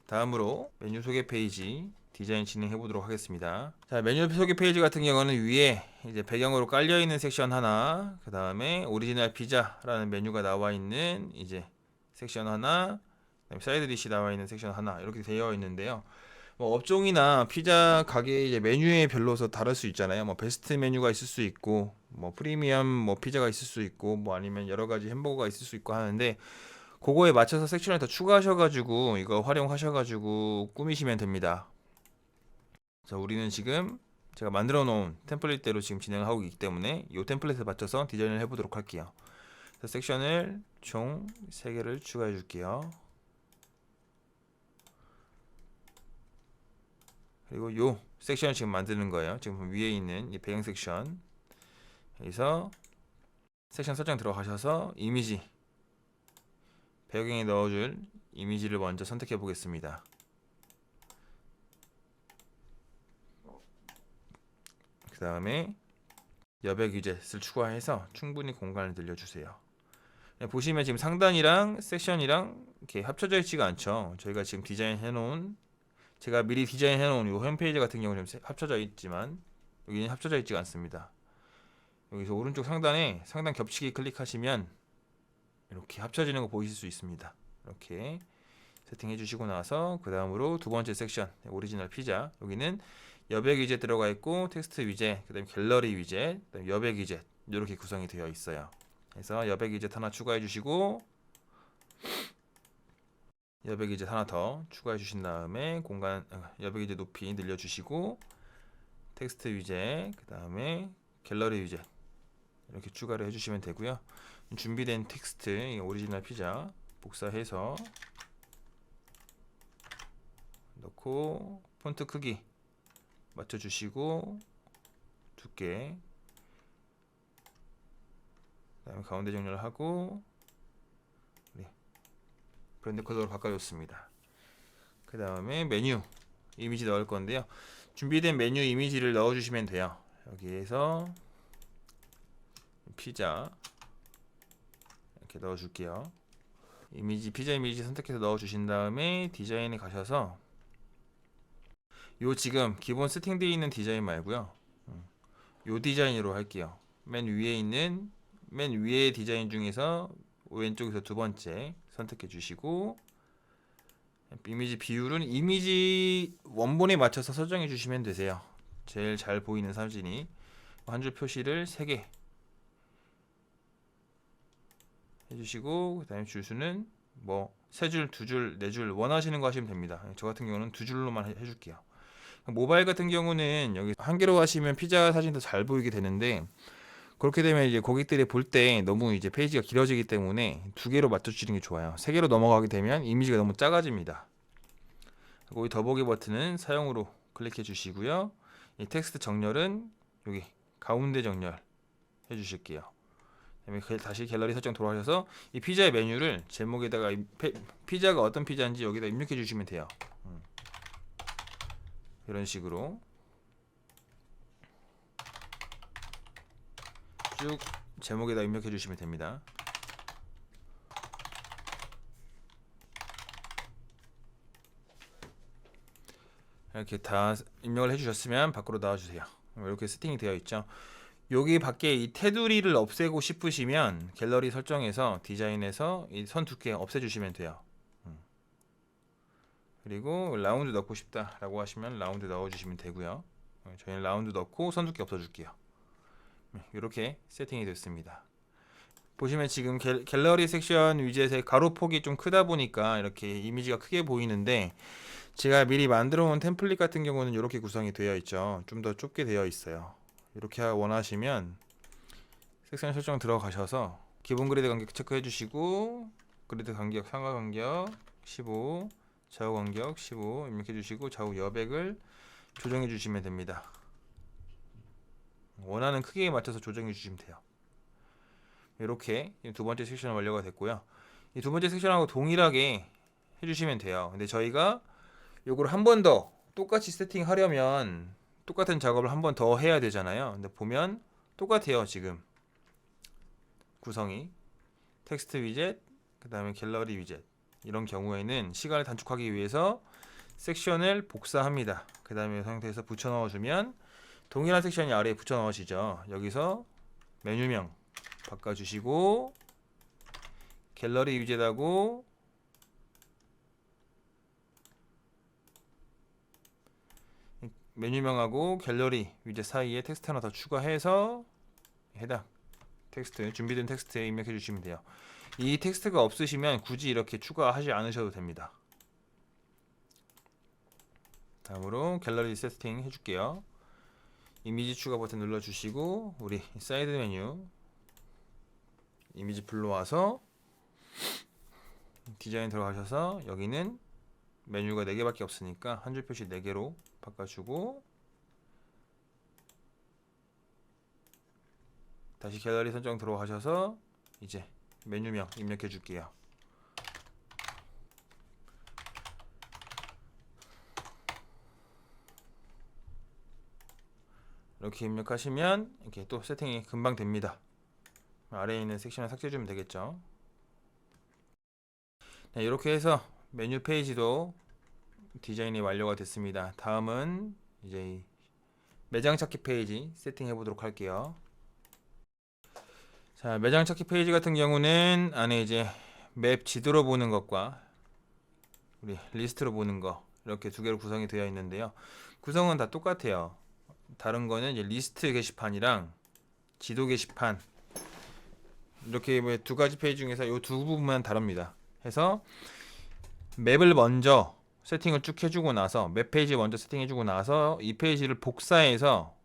다음으로 메뉴 소개 페이지 디자인 진행해 보도록 하겠습니다. 자, 메뉴 소개 페이지 같은 경우는 위에 이제 배경으로 깔려 있는 섹션 하나, 그 다음에 오리지널 피자라는 메뉴가 나와 있는 이제 섹션 하나, 그다음에 사이드 디시 나와 있는 섹션 하나 이렇게 되어 있는데요. 뭐 업종이나 피자 가게 이제 메뉴에 별로서 다를 수 있잖아요. 뭐 베스트 메뉴가 있을 수 있고, 뭐 프리미엄 뭐 피자가 있을 수 있고, 뭐 아니면 여러 가지 햄버거가 있을 수 있고 하는데 그거에 맞춰서 섹션을 더 추가하셔가지고 이거 활용하셔가지고 꾸미시면 됩니다. 자, 우리는 지금 제가 만들어 놓은 템플릿대로 지금 진행을 하고 있기 때문에 이 템플릿에 맞춰서 디자인을 해보도록 할게요. 섹션을 총 3개를 추가해 줄게요. 그리고 요 섹션을 지금 만드는 거예요. 지금 위에 있는 이 배경 섹션, 여기서 섹션 설정 들어가셔서 이미지, 배경에 넣어줄 이미지를 먼저 선택해 보겠습니다. 그 다음에 여백 위젯을 추가해서 충분히 공간을 늘려주세요. 보시면 지금 상단이랑 섹션이랑 이렇게 합쳐져 있지가 않죠. 저희가 지금 제가 미리 디자인해 놓은 이 홈페이지 같은 경우는 좀 합쳐져 있지만 여기는 합쳐져 있지가 않습니다. 여기서 오른쪽 상단에 상단 겹치기 클릭하시면 이렇게 합쳐지는 거 보이실 수 있습니다. 이렇게 세팅해 주시고 나서 그 다음으로 두 번째 섹션 오리지널 피자, 여기는 여백 위젯 들어가 있고 텍스트 위젯, 그다음에 갤러리 위젯, 그다음에 여백 위젯 이렇게 구성이 되어 있어요. 그래서 여백 위젯 하나 추가해 주시고 여백 위젯 하나 더 추가해 주신 다음에 여백 위젯 높이 늘려 주시고 텍스트 위젯, 그다음에 갤러리 위젯 이렇게 추가를 해 주시면 되고요. 준비된 텍스트 오리지널 피자 복사해서 넣고 폰트 크기 맞춰주시고 두께, 그다음에 가운데 정렬을 하고 브랜드 컬러로 바꿔줬습니다. 그 다음에 메뉴 이미지 넣을 건데요. 준비된 메뉴 이미지를 넣어주시면 돼요. 여기에서 피자 이렇게 넣어줄게요. 피자 이미지 선택해서 넣어주신 다음에 디자인에 가셔서 요 지금 기본 세팅되어 있는 디자인 말고요. 요 디자인으로 할게요. 맨 위에 디자인 중에서 왼쪽에서 두 번째 선택해 주시고 이미지 비율은 이미지 원본에 맞춰서 설정해 주시면 되세요. 제일 잘 보이는 사진이 한 줄 표시를 3개 해주시고, 그 다음에 줄수는 뭐 3줄, 2줄, 4줄 원하시는 거 하시면 됩니다. 저 같은 경우는 2줄로만 해줄게요. 모바일 같은 경우는 여기 한 개로 하시면 피자 사진이 더 잘 보이게 되는데, 그렇게 되면 이제 고객들이 볼 때 너무 이제 페이지가 길어지기 때문에 2개로 맞춰주시는 게 좋아요. 3개로 넘어가게 되면 이미지가 너무 작아집니다. 그리고 이 더보기 버튼은 사용으로 클릭해 주시고요. 이 텍스트 정렬은 여기 가운데 정렬 해 주실게요. 그다음에 다시 갤러리 설정 돌아가셔서 이 피자의 메뉴를 제목에다가 피자가 어떤 피자인지 여기다 입력해 주시면 돼요. 이런 식으로 쭉 제목에다 입력해 주시면 됩니다. 이렇게 다 입력을 해주셨으면 밖으로 나와주세요. 이렇게 세팅이 되어 있죠. 여기 밖에 이 테두리를 없애고 싶으시면 갤러리 설정에서 디자인에서 이 선 두께 없애주시면 돼요. 그리고 라운드 넣고 싶다라고 하시면 라운드 넣어주시면 되고요. 저희는 라운드 넣고 선 두께 없애줄게요. 이렇게 세팅이 됐습니다. 보시면 지금 갤러리 섹션 위젯의 가로폭이 좀 크다 보니까 이렇게 이미지가 크게 보이는데, 제가 미리 만들어 놓은 템플릿 같은 경우는 이렇게 구성이 되어 있죠. 좀 더 좁게 되어 있어요. 이렇게 원하시면 섹션 설정 들어가셔서 기본 그리드 간격 체크해 주시고, 그리드 간격 상하 간격 15, 좌우 간격 15 입력해 주시고, 좌우 여백을 조정해 주시면 됩니다. 원하는 크기에 맞춰서 조정해 주시면 돼요. 이렇게 두 번째 섹션 완료가 됐고요. 이 두 번째 섹션하고 동일하게 해주시면 돼요. 근데 저희가 요걸 한 번 더 똑같이 세팅하려면 똑같은 작업을 한 번 더 해야 되잖아요. 근데 보면 똑같아요. 지금 구성이 텍스트 위젯, 그 다음에 갤러리 위젯. 이런 경우에는 시간을 단축하기 위해서 섹션을 복사합니다. 그 다음에 상태에서 붙여 넣어주면 동일한 섹션이 아래에 붙여 넣으시죠. 여기서 메뉴명 바꿔주시고 갤러리 위젯하고 메뉴명하고 갤러리 위젯 사이에 텍스트 하나 더 추가해서 해당 텍스트, 준비된 텍스트에 입력해 주시면 돼요. 이 텍스트가 없으시면 굳이 이렇게 추가하지 않으셔도 됩니다. 다음으로 갤러리 세팅 해줄게요. 이미지 추가 버튼 눌러주시고 우리 사이드 메뉴 이미지 불러와서 디자인 들어가셔서 여기는 메뉴가 4개밖에 없으니까 한 줄 표시 4개로 바꿔주고, 다시 갤러리 설정 들어가셔서 이제 메뉴명 입력해 줄게요. 이렇게 입력하시면 이렇게 또 세팅이 금방 됩니다. 아래에 있는 섹션을 삭제해 주면 되겠죠. 네, 이렇게 해서 메뉴 페이지도 디자인이 완료가 됐습니다. 다음은 이제 매장 찾기 페이지 세팅해 보도록 할게요. 자, 매장 찾기 페이지 같은 경우는 안에 이제 맵 지도로 보는 것과 우리 리스트로 보는 거 이렇게 두 개로 구성이 되어 있는데요. 구성은 다 똑같아요. 다른 거는 이제 리스트 게시판이랑 지도 게시판, 이렇게 뭐 두 가지 페이지 중에서 이 두 부분만 다릅니다. 해서 맵을 먼저 세팅을 쭉 해주고 나서, 맵 페이지 먼저 세팅해주고 나서 이 페이지를 복사해서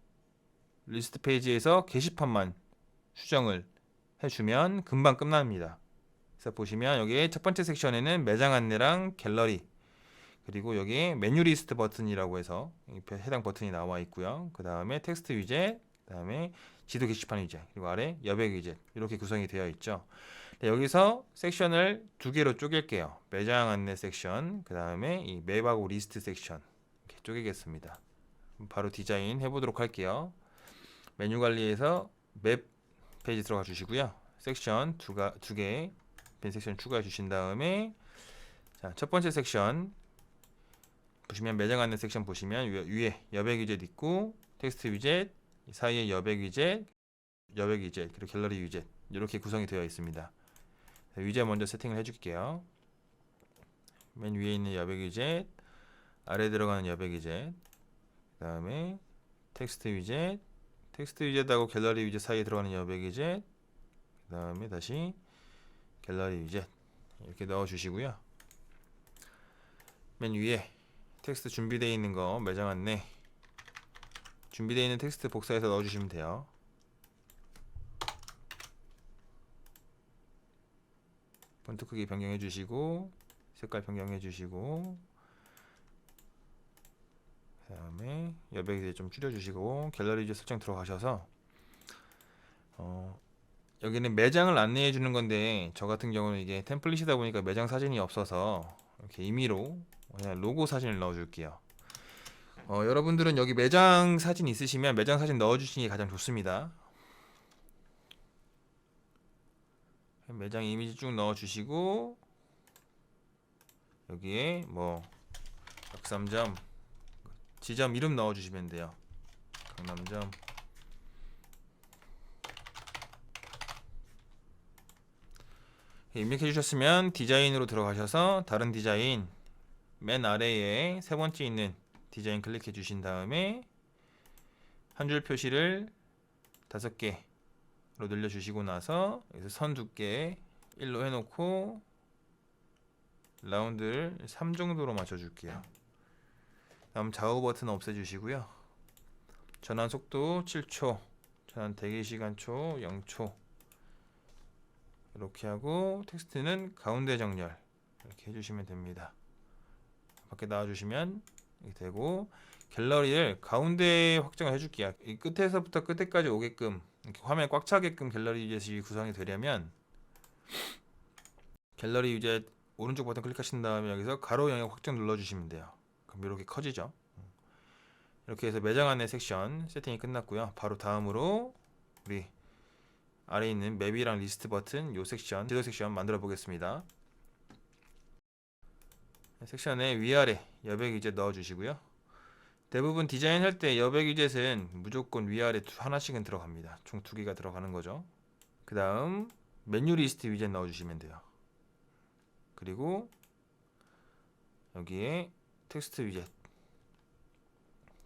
리스트 페이지에서 게시판만 수정을 해주면 금방 끝납니다. 그래서 보시면 여기 첫 번째 섹션에는 매장 안내랑 갤러리, 그리고 여기 메뉴 리스트 버튼이라고 해서 해당 버튼이 나와 있고요. 그 다음에 텍스트 위젯, 그 다음에 지도 게시판 위젯, 그리고 아래 여백 위젯, 이렇게 구성이 되어 있죠. 여기서 섹션을 두 개로 쪼갤게요. 매장 안내 섹션, 그 다음에 이 맵하고 리스트 섹션, 이렇게 쪼개겠습니다. 바로 디자인 해보도록 할게요. 메뉴 관리에서 맵 페이지 들어가 주시고요. 섹션 두 개 빈 섹션 추가해 주신 다음에, 자, 첫 번째 섹션 보시면 매장 안내 섹션 보시면 위에 여백 위젯 있고, 텍스트 위젯, 사이에 여백 위젯, 그리고 갤러리 위젯, 이렇게 구성이 되어 있습니다. 위젯 먼저 세팅을 해줄게요. 맨 위에 있는 여백 위젯, 아래 들어가는 여백 위젯, 그 다음에 텍스트 위젯하고 갤러리 위젯 사이에 들어가는 여백 위젯, 그 다음에 다시 갤러리 위젯, 이렇게 넣어 주시고요. 맨 위에 텍스트 준비되어 있는 거, 매장 안내 준비되어 있는 텍스트 복사해서 넣어 주시면 돼요. 폰트 크기 변경해 주시고, 색깔 변경해 주시고, 그 다음에 여백 이제 좀 줄여 주시고, 갤러리 이제 설정 들어가셔서, 여기는 매장을 안내해 주는 건데, 저 같은 경우는 이게 템플릿이다 보니까 매장 사진이 없어서 이렇게 임의로 그냥 로고 사진을 넣어 줄게요. 여러분들은 여기 매장 사진 있으시면 매장 사진 넣어 주시는 게 가장 좋습니다. 매장 이미지 쭉 넣어 주시고, 여기에 뭐 역삼점 지점 이름 넣어 주시면 돼요. 강남점, 입력해 주셨으면 디자인으로 들어가셔서 다른 디자인 맨 아래에 세 번째 있는 디자인 클릭해 주신 다음에 한 줄 표시를 5개로 늘려 주시고 나서 여기서 선 두께 1로 해놓고 라운드를 3 정도로 맞춰 줄게요. 다음 좌우 버튼 없애 주시고요. 전환 속도 7초, 전환 대기 시간 초 0초, 이렇게 하고 텍스트는 가운데 정렬 이렇게 해주시면 됩니다. 밖에 나와주시면 이렇게 되고, 갤러리를 가운데 확정을 해줄게요. 이 끝에서부터 끝에까지 오게끔, 이렇게 화면에 꽉 차게끔 갤러리 위젯이 구성이 되려면 갤러리 위젯 오른쪽 버튼 클릭하신 다음에 여기서 가로 영역 확정 눌러주시면 돼요. 그럼 이렇게 커지죠. 이렇게 해서 매장 안내 섹션 세팅이 끝났고요. 바로 다음으로 우리 아래에 있는 맵이랑 리스트 버튼, 요 섹션, 지도 섹션 만들어 보겠습니다. 섹션에 위아래 여백 위젯 넣어 주시고요. 대부분 디자인 할 때 여백 위젯은 무조건 위아래 하나씩은 들어갑니다. 총 2개가 들어가는 거죠. 그 다음 메뉴 리스트 위젯 넣어 주시면 돼요. 그리고 여기에 텍스트 위젯,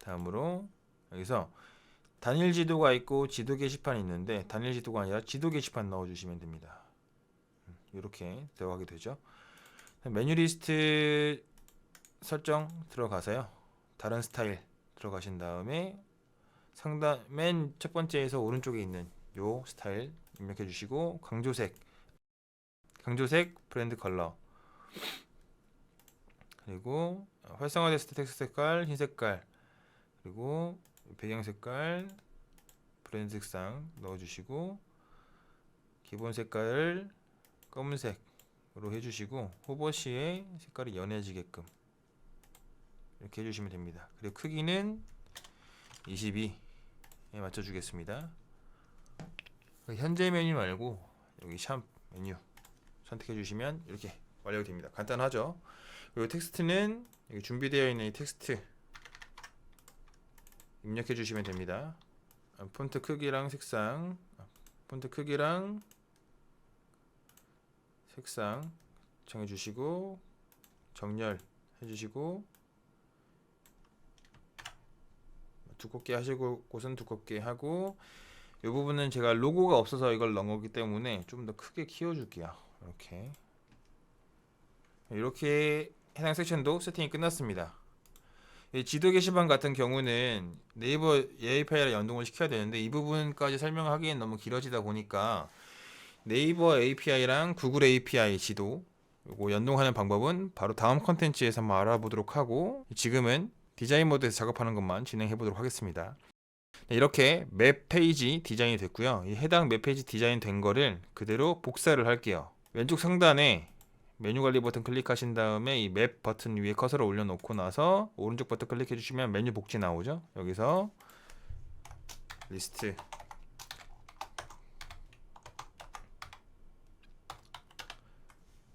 다음으로 여기서 단일 지도가 있고 지도 게시판이 있는데, 단일 지도가 아니라 지도 게시판 넣어 주시면 됩니다. 이렇게 들어가게 되죠. 메뉴 리스트 설정 들어가서요, 다른 스타일 들어가신 다음에 상단 맨 첫 번째에서 오른쪽에 있는 요 스타일 입력해 주시고, 강조색 브랜드 컬러, 그리고 활성화됐을 때 텍스트 색깔 흰 색깔, 그리고 배경 색깔 브랜드 색상 넣어주시고, 기본 색깔을 검은색으로 해주시고, 호버시의 색깔이 연해지게끔 이렇게 해주시면 됩니다. 그리고 크기는 22에 맞춰주겠습니다. 현재 메뉴 말고 여기 샵 메뉴 선택해 주시면 이렇게 완료가 됩니다. 간단하죠? 그리고 텍스트는 여기 준비되어 있는 이 텍스트 입력해 주시면 됩니다. 폰트 크기랑 색상, 정해 주시고 정렬 해 주시고 두껍게 하실 곳은 두껍게 하고, 이 부분은 제가 로고가 없어서 이걸 넣은 거기 때문에 좀 더 크게 키워줄게요. 이렇게 해당 섹션도 세팅이 끝났습니다. 이 지도 게시판 같은 경우는 네이버 API랑 연동을 시켜야 되는데, 이 부분까지 설명하기엔 너무 길어지다 보니까 네이버 API랑 구글 API 지도 요거 연동하는 방법은 바로 다음 컨텐츠에서 한번 알아보도록 하고, 지금은 디자인 모드에서 작업하는 것만 진행해 보도록 하겠습니다. 이렇게 맵 페이지 디자인이 됐고요. 이 해당 맵 페이지 디자인 된 거를 그대로 복사를 할게요. 왼쪽 상단에 메뉴 관리 버튼 클릭하신 다음에 이 맵 버튼 위에 커서를 올려놓고 나서 오른쪽 버튼 클릭해 주시면 메뉴 복지 나오죠. 여기서 리스트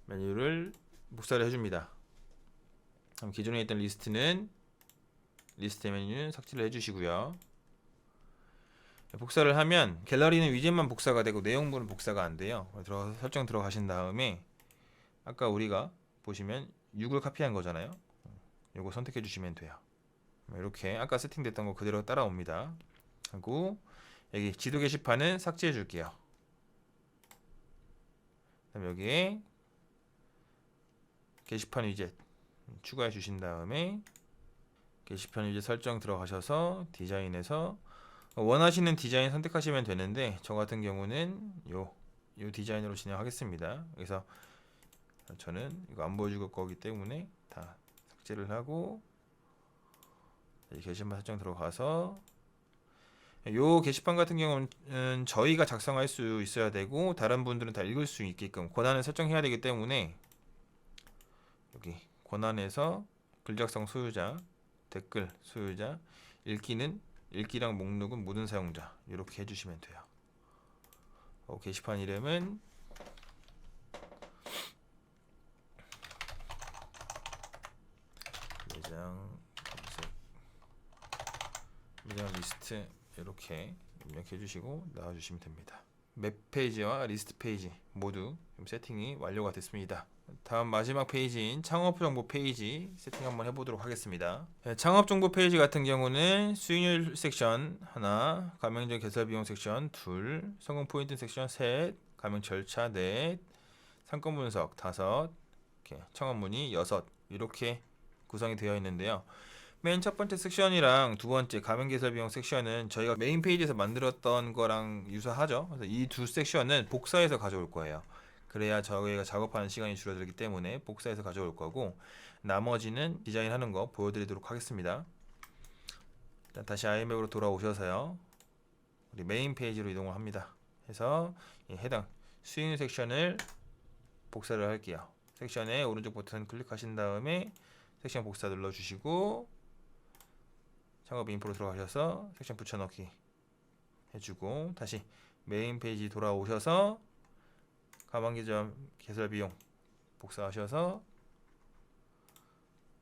메뉴를 복사를 해줍니다. 그럼 기존에 있던 리스트 메뉴는 삭제를 해주시고요. 복사를 하면 갤러리는 위젯만 복사가 되고 내용물은 복사가 안 돼요. 들어가서 설정 들어가신 다음에 아까 우리가 보시면 6을 카피한 거잖아요. 요거 선택해 주시면 돼요. 이렇게 아까 세팅됐던 거 그대로 따라옵니다. 하고 여기 지도 게시판은 삭제해 줄게요. 그다음 여기에 게시판 위젯 추가해 주신 다음에 게시판 위젯 설정 들어가셔서 디자인에서 원하시는 디자인 선택하시면 되는데, 저 같은 경우는 요 디자인으로 진행하겠습니다. 그래서 저는 이거 안 보여줄 거기 때문에 다 삭제를 하고, 게시판 설정 들어가서 요 게시판 같은 경우는 저희가 작성할 수 있어야 되고 다른 분들은 다 읽을 수 있게끔 권한을 설정해야 되기 때문에, 여기 권한에서 글 작성 소유자, 댓글 소유자, 읽기랑 목록은 모든 사용자 이렇게 해주시면 돼요. 게시판 이름은 매장 리스트 이렇게 입력해 주시고 나와 주시면 됩니다. 맵 페이지와 리스트 페이지 모두 세팅이 완료가 됐습니다. 다음 마지막 페이지인 창업 정보 페이지 세팅 한번 해보도록 하겠습니다. 창업 정보 페이지 같은 경우는 수익률 섹션 하나, 가맹점 개설 비용 섹션 둘, 성공 포인트 섹션 셋, 가맹 절차 넷, 상권 분석 다섯, 창업 문의 여섯 이렇게 구성이 되어 있는데요. 맨 첫 번째 섹션이랑 두 번째 가맹 개설 비용 섹션은 저희가 메인 페이지에서 만들었던 거랑 유사하죠. 그래서 이 두 섹션은 복사해서 가져올 거예요. 그래야 저희가 작업하는 시간이 줄어들기 때문에 복사해서 가져올 거고, 나머지는 디자인하는 거 보여드리도록 하겠습니다. 일단 다시 iMac으로 돌아오셔서요, 우리 메인 페이지로 이동을 합니다. 해서 해당 수익률 섹션을 복사를 할게요. 섹션에 오른쪽 버튼 클릭하신 다음에 섹션 복사 눌러주시고 창업 인포로 들어가셔서 섹션 붙여넣기 해주고, 다시 메인 페이지 돌아오셔서 가맹점 개설 비용 복사하셔서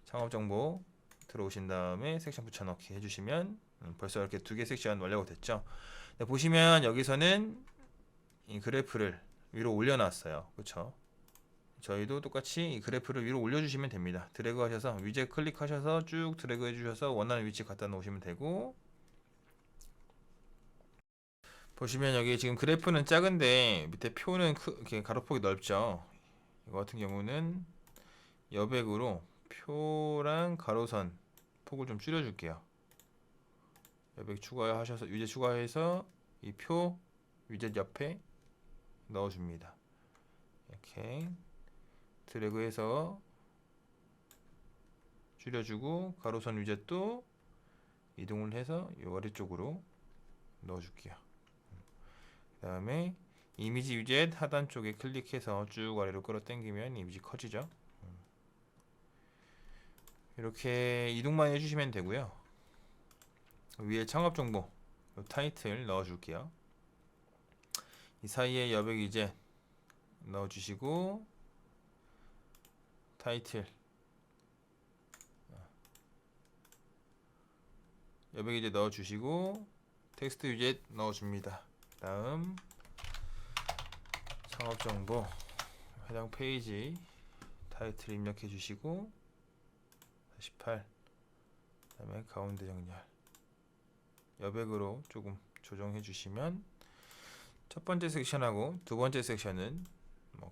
창업 정보 들어오신 다음에 섹션 붙여넣기 해주시면 벌써 이렇게 두 개 섹션 완료가 됐죠. 네, 보시면 여기서는 이 그래프를 위로 올려놨어요. 그쵸? 저희도 똑같이 이 그래프를 위로 올려주시면 됩니다. 드래그 하셔서 위젯 클릭하셔서 쭉 드래그 해주셔서 원하는 위치 갖다 놓으시면 되고, 보시면 여기 지금 그래프는 작은데 밑에 표는 이렇게 가로폭이 넓죠. 이거 같은 경우는 여백으로 표랑 가로선 폭을 좀 줄여줄게요. 여백 추가하셔서 위젯 추가해서 이 표 위젯 옆에 넣어줍니다. 이렇게 드래그해서 줄여주고, 가로선 위젯도 이동을 해서 이 아래쪽으로 넣어줄게요. 그 다음에 이미지 위젯 하단 쪽에 클릭해서 쭉 아래로 끌어당기면 이미지 커지죠. 이렇게 이동만 해주시면 되고요. 위에 창업 정보 타이틀 넣어줄게요. 이 사이에 여백 위젯 넣어주시고, 타이틀 여백 위젯 넣어주시고, 텍스트 위젯 넣어줍니다. 다음 창업 정보 해당 페이지 타이틀 입력해 주시고 18, 그다음에 가운데 정렬 여백으로 조금 조정해 주시면 첫 번째 섹션하고 두 번째 섹션은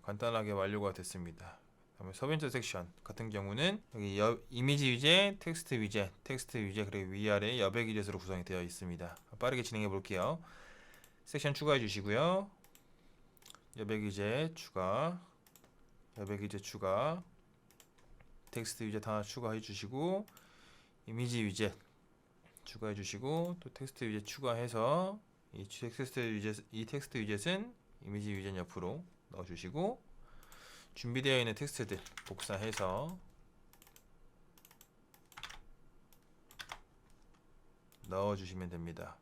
간단하게 완료가 됐습니다. 그다음에 세 번째 섹션 같은 경우는 여기 이미지 위젯, 텍스트 위젯, 그리고 위아래 여백 위젯으로 구성이 되어 있습니다. 빠르게 진행해 볼게요. 섹션 추가해 주시고요. 여백 위젯 추가, 여백 위젯 추가, 텍스트 위젯 하나 추가해 주시고, 이미지 위젯 추가해 주시고, 또 텍스트 위젯 추가해서 이 텍스트 위젯은 이미지 위젯 옆으로 넣어 주시고, 준비되어 있는 텍스트들 복사해서 넣어 주시면 됩니다.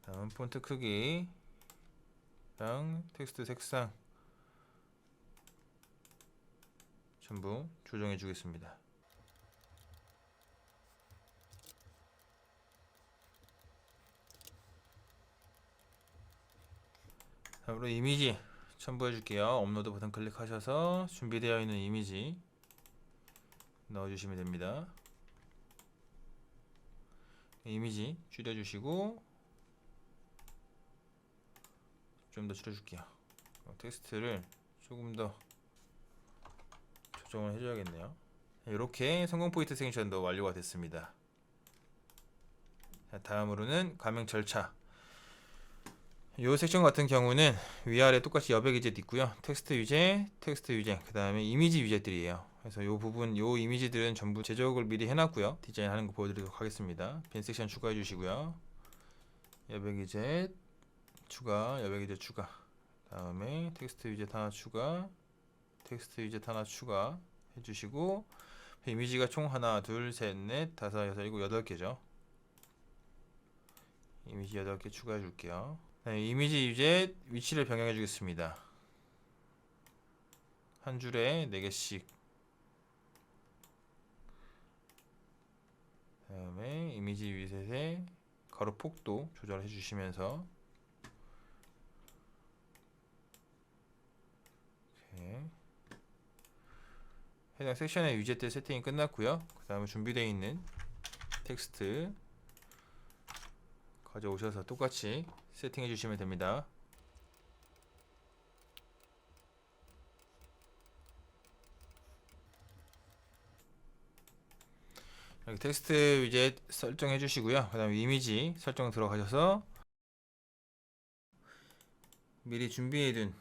다음 폰트 크기랑 텍스트 색상 전부 조정해 주겠습니다. 다음으로 이미지 첨부해 줄게요. 업로드 버튼 클릭하셔서 준비되어 있는 이미지 넣어 주시면 됩니다. 이미지 줄여 주시고, 좀 더 줄여줄게요. 텍스트를 조금 더 조정을 해줘야겠네요. 이렇게 성공 포인트 섹션도 완료가 됐습니다. 다음으로는 가명 절차. 이 섹션 같은 경우는 위아래 똑같이 여백 위젯 있고요. 텍스트 위젯, 그 다음에 이미지 위젯들이에요. 그래서 이 부분, 이 이미지들은 전부 제작을 미리 해놨고요. 디자인하는 거 보여드리도록 하겠습니다. 빈 섹션 추가해 주시고요. 여백 위젯 추가, 여백 위젯 추가. 다음에 텍스트 위젯 하나 추가, 해주시고, 이미지가 총 하나, 둘, 셋, 넷, 다섯, 여섯, 일곱, 8개죠. 이미지 8개 추가해 줄게요. 네, 이미지 위젯 위치를 변경해 주겠습니다. 한 줄에 4개씩. 다음에 이미지 위젯의 가로 폭도 조절해 주시면서, 이렇게 해당 섹션의 위젯들 세팅이 끝났고요. 그 다음에 준비되어 있는 텍스트 가져오셔서 똑같이 세팅해 주시면 됩니다. 여기 텍스트 위젯 설정해 주시고요. 그 다음에 이미지 설정 들어가셔서 미리 준비해둔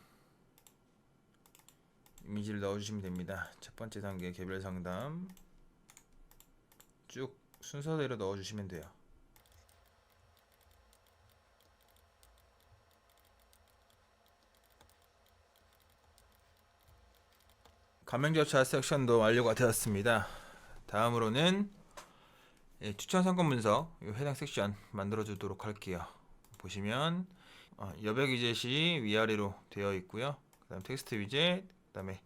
이미지를 넣어주시면 됩니다. 첫 번째 단계 개별 상담 쭉 순서대로 넣어주시면 돼요. 가명 절차 섹션도 완료가 되었습니다. 다음으로는 추천 상권 분석 해당 섹션 만들어 주도록 할게요. 보시면 여백 위젯이 위아래로 되어 있고요. 그 다음 텍스트 위젯, 그 다음에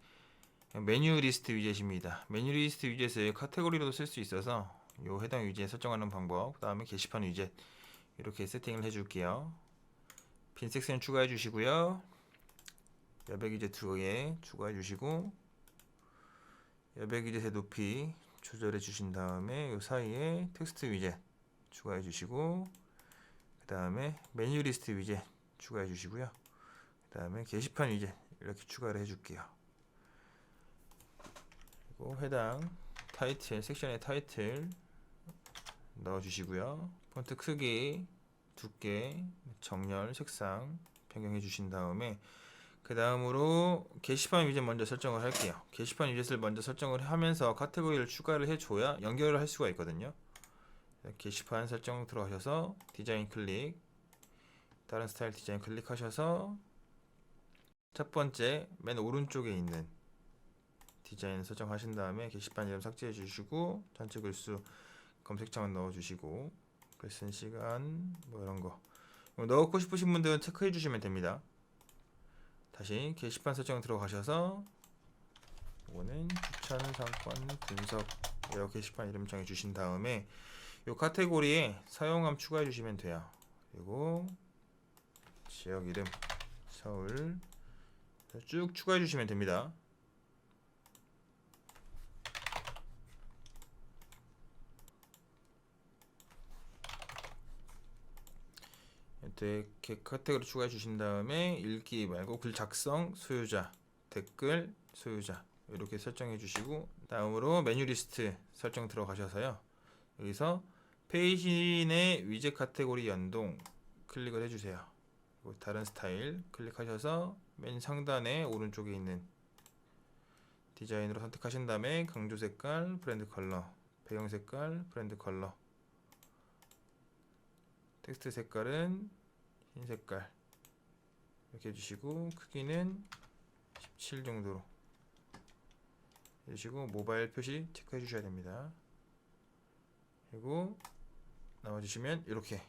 메뉴 리스트 위젯입니다. 메뉴 리스트 위젯을 카테고리로도 쓸 수 있어서 요 해당 위젯 설정하는 방법, 그 다음에 게시판 위젯 이렇게 세팅을 해 줄게요. 빈 섹션 추가해 주시고요. 여백 위젯 2개 추가해 주시고, 여백 위젯의 높이 조절해 주신 다음에 요 사이에 텍스트 위젯 추가해 주시고, 그 다음에 메뉴 리스트 위젯 추가해 주시고요. 그 다음에 게시판 위젯 이렇게 추가를 해 줄게요. 그리고 해당 타이틀, 섹션의 타이틀 넣어 주시고요. 폰트 크기, 두께, 정렬, 색상 변경해 주신 다음에 그 다음으로 게시판 위젯 먼저 설정을 할게요. 게시판 위젯을 먼저 설정을 하면서 카테고리를 추가를 해줘야 연결을 할 수가 있거든요. 게시판 설정 들어가셔서 디자인 클릭, 다른 스타일 디자인 클릭하셔서 첫 번째 맨 오른쪽에 있는 디자인 설정하신 다음에 게시판 이름 삭제해 주시고, 전체 글수 검색창을 넣어 주시고, 글 쓴 시간 뭐 이런 거 넣고 싶으신 분들은 체크해 주시면 됩니다. 다시 게시판 설정 들어가셔서 이거는 추천 상권 분석 에어 게시판 이름 정해 주신 다음에 이 카테고리에 사용함 추가해 주시면 돼요. 그리고 지역 이름 서울 쭉 추가해 주시면 됩니다. 이렇게 카테고리 추가해 주신 다음에 읽기 말고 글 작성 소유자, 댓글 소유자 이렇게 설정해 주시고, 다음으로 메뉴 리스트 설정 들어가셔서요. 여기서 페이지 내 위젯 카테고리 연동 클릭을 해주세요. 다른 스타일 클릭하셔서 맨 상단에 오른쪽에 있는 디자인으로 선택하신 다음에 강조 색깔, 브랜드 컬러, 배경 색깔, 브랜드 컬러, 텍스트 색깔은 흰 색깔 이렇게 해주시고, 크기는 17 정도로 해주시고, 모바일 표시 체크해 주셔야 됩니다. 그리고 나와주시면 이렇게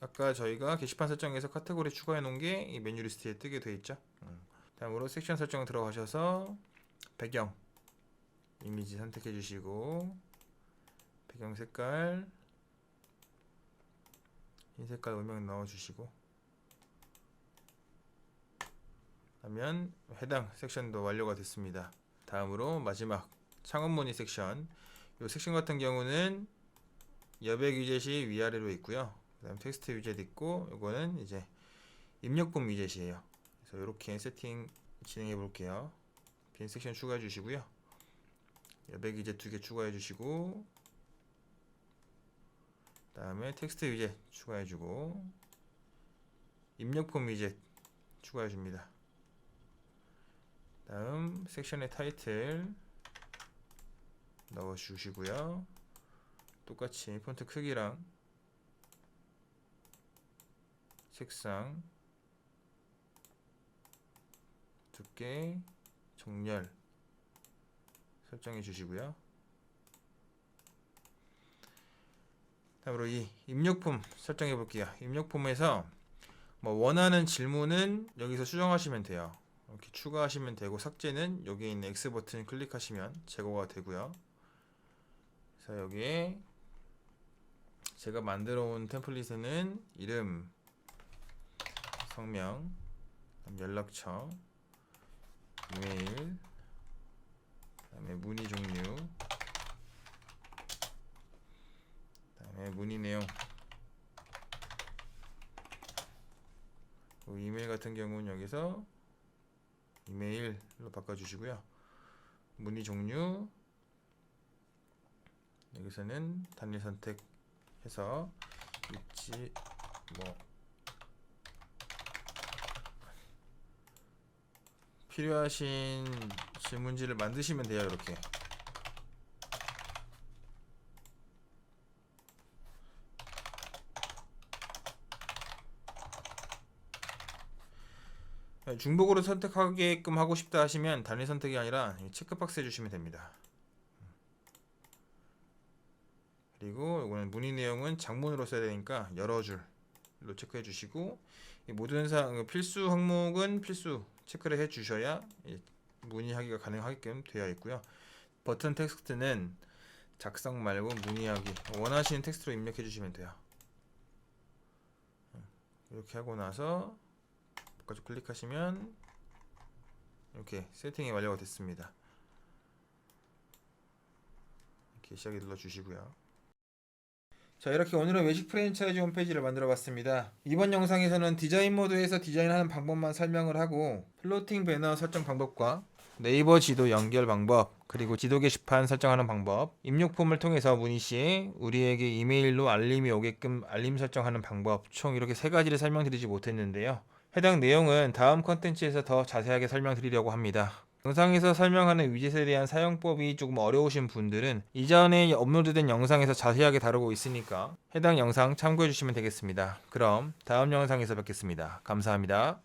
아까 저희가 게시판 설정에서 카테고리 추가해 놓은 게 이 메뉴 리스트에 뜨게 되어 있죠. 다음으로 섹션 설정 들어가셔서 배경 이미지 선택해 주시고, 배경 색깔 흰 색깔 음영 넣어 주시고, 하면 해당 섹션도 완료가 됐습니다. 다음으로 마지막 창업 문의 섹션. 이 섹션 같은 경우는 여백 위젯이 위아래로 있고요. 그다음 텍스트 위젯 있고, 이거는 이제 입력본 위젯이에요. 그래서 이렇게 세팅 진행해 볼게요. 빈 섹션 추가해 주시고요. 여백 위젯 2개 추가해 주시고, 다음에 텍스트 위젯 추가해 주고, 입력본 위젯 추가해 줍니다. 다음 섹션의 타이틀 넣어 주시고요. 똑같이 폰트 크기랑 색상, 두께, 정렬 설정해 주시고요. 다음으로 이 입력폼 설정해 볼게요. 입력폼에서 뭐 원하는 질문은 여기서 수정하시면 돼요. 이렇게 추가하시면 되고, 삭제는 여기에 있는 X 버튼 클릭하시면 제거가 되고요. 그래서 여기에 제가 만들어 온 템플릿에는 이름, 성명, 연락처, 이메일, 그다음에 문의 종류, 그다음에 문의 내용, 이메일 같은 경우는 여기서 이메일로 바꿔주시고요. 문의 종류 여기서는 단일 선택해서 있지 뭐 필요하신 질문지를 만드시면 돼요. 이렇게 중복으로 선택하게끔 하고 싶다 하시면 단일 선택이 아니라 체크박스 해주시면 됩니다. 그리고 이거는 문의 내용은 장문으로 써야 되니까 여러 줄로 체크해 주시고, 이 모든 필수 항목은 필수 체크를 해 주셔야 문의하기가 가능하게끔 되어 있고요. 버튼 텍스트는 작성 말고 문의하기 원하시는 텍스트로 입력해 주시면 돼요. 이렇게 하고 나서 바깥쪽 클릭하시면 이렇게 세팅이 완료가 됐습니다. 이렇게 시작에 눌러 주시고요. 자, 이렇게 오늘은 외식 프랜차이즈 홈페이지를 만들어 봤습니다. 이번 영상에서는 디자인 모드에서 디자인하는 방법만 설명을 하고, 플로팅 배너 설정 방법과 네이버 지도 연결 방법, 그리고 지도 게시판 설정하는 방법, 입력 폼을 통해서 문의 시에 우리에게 이메일로 알림이 오게끔 알림 설정하는 방법, 총 이렇게 세 가지를 설명드리지 못했는데요. 해당 내용은 다음 컨텐츠에서 더 자세하게 설명드리려고 합니다. 영상에서 설명하는 위젯에 대한 사용법이 조금 어려우신 분들은 이전에 업로드된 영상에서 자세하게 다루고 있으니까 해당 영상 참고해 주시면 되겠습니다. 그럼 다음 영상에서 뵙겠습니다. 감사합니다.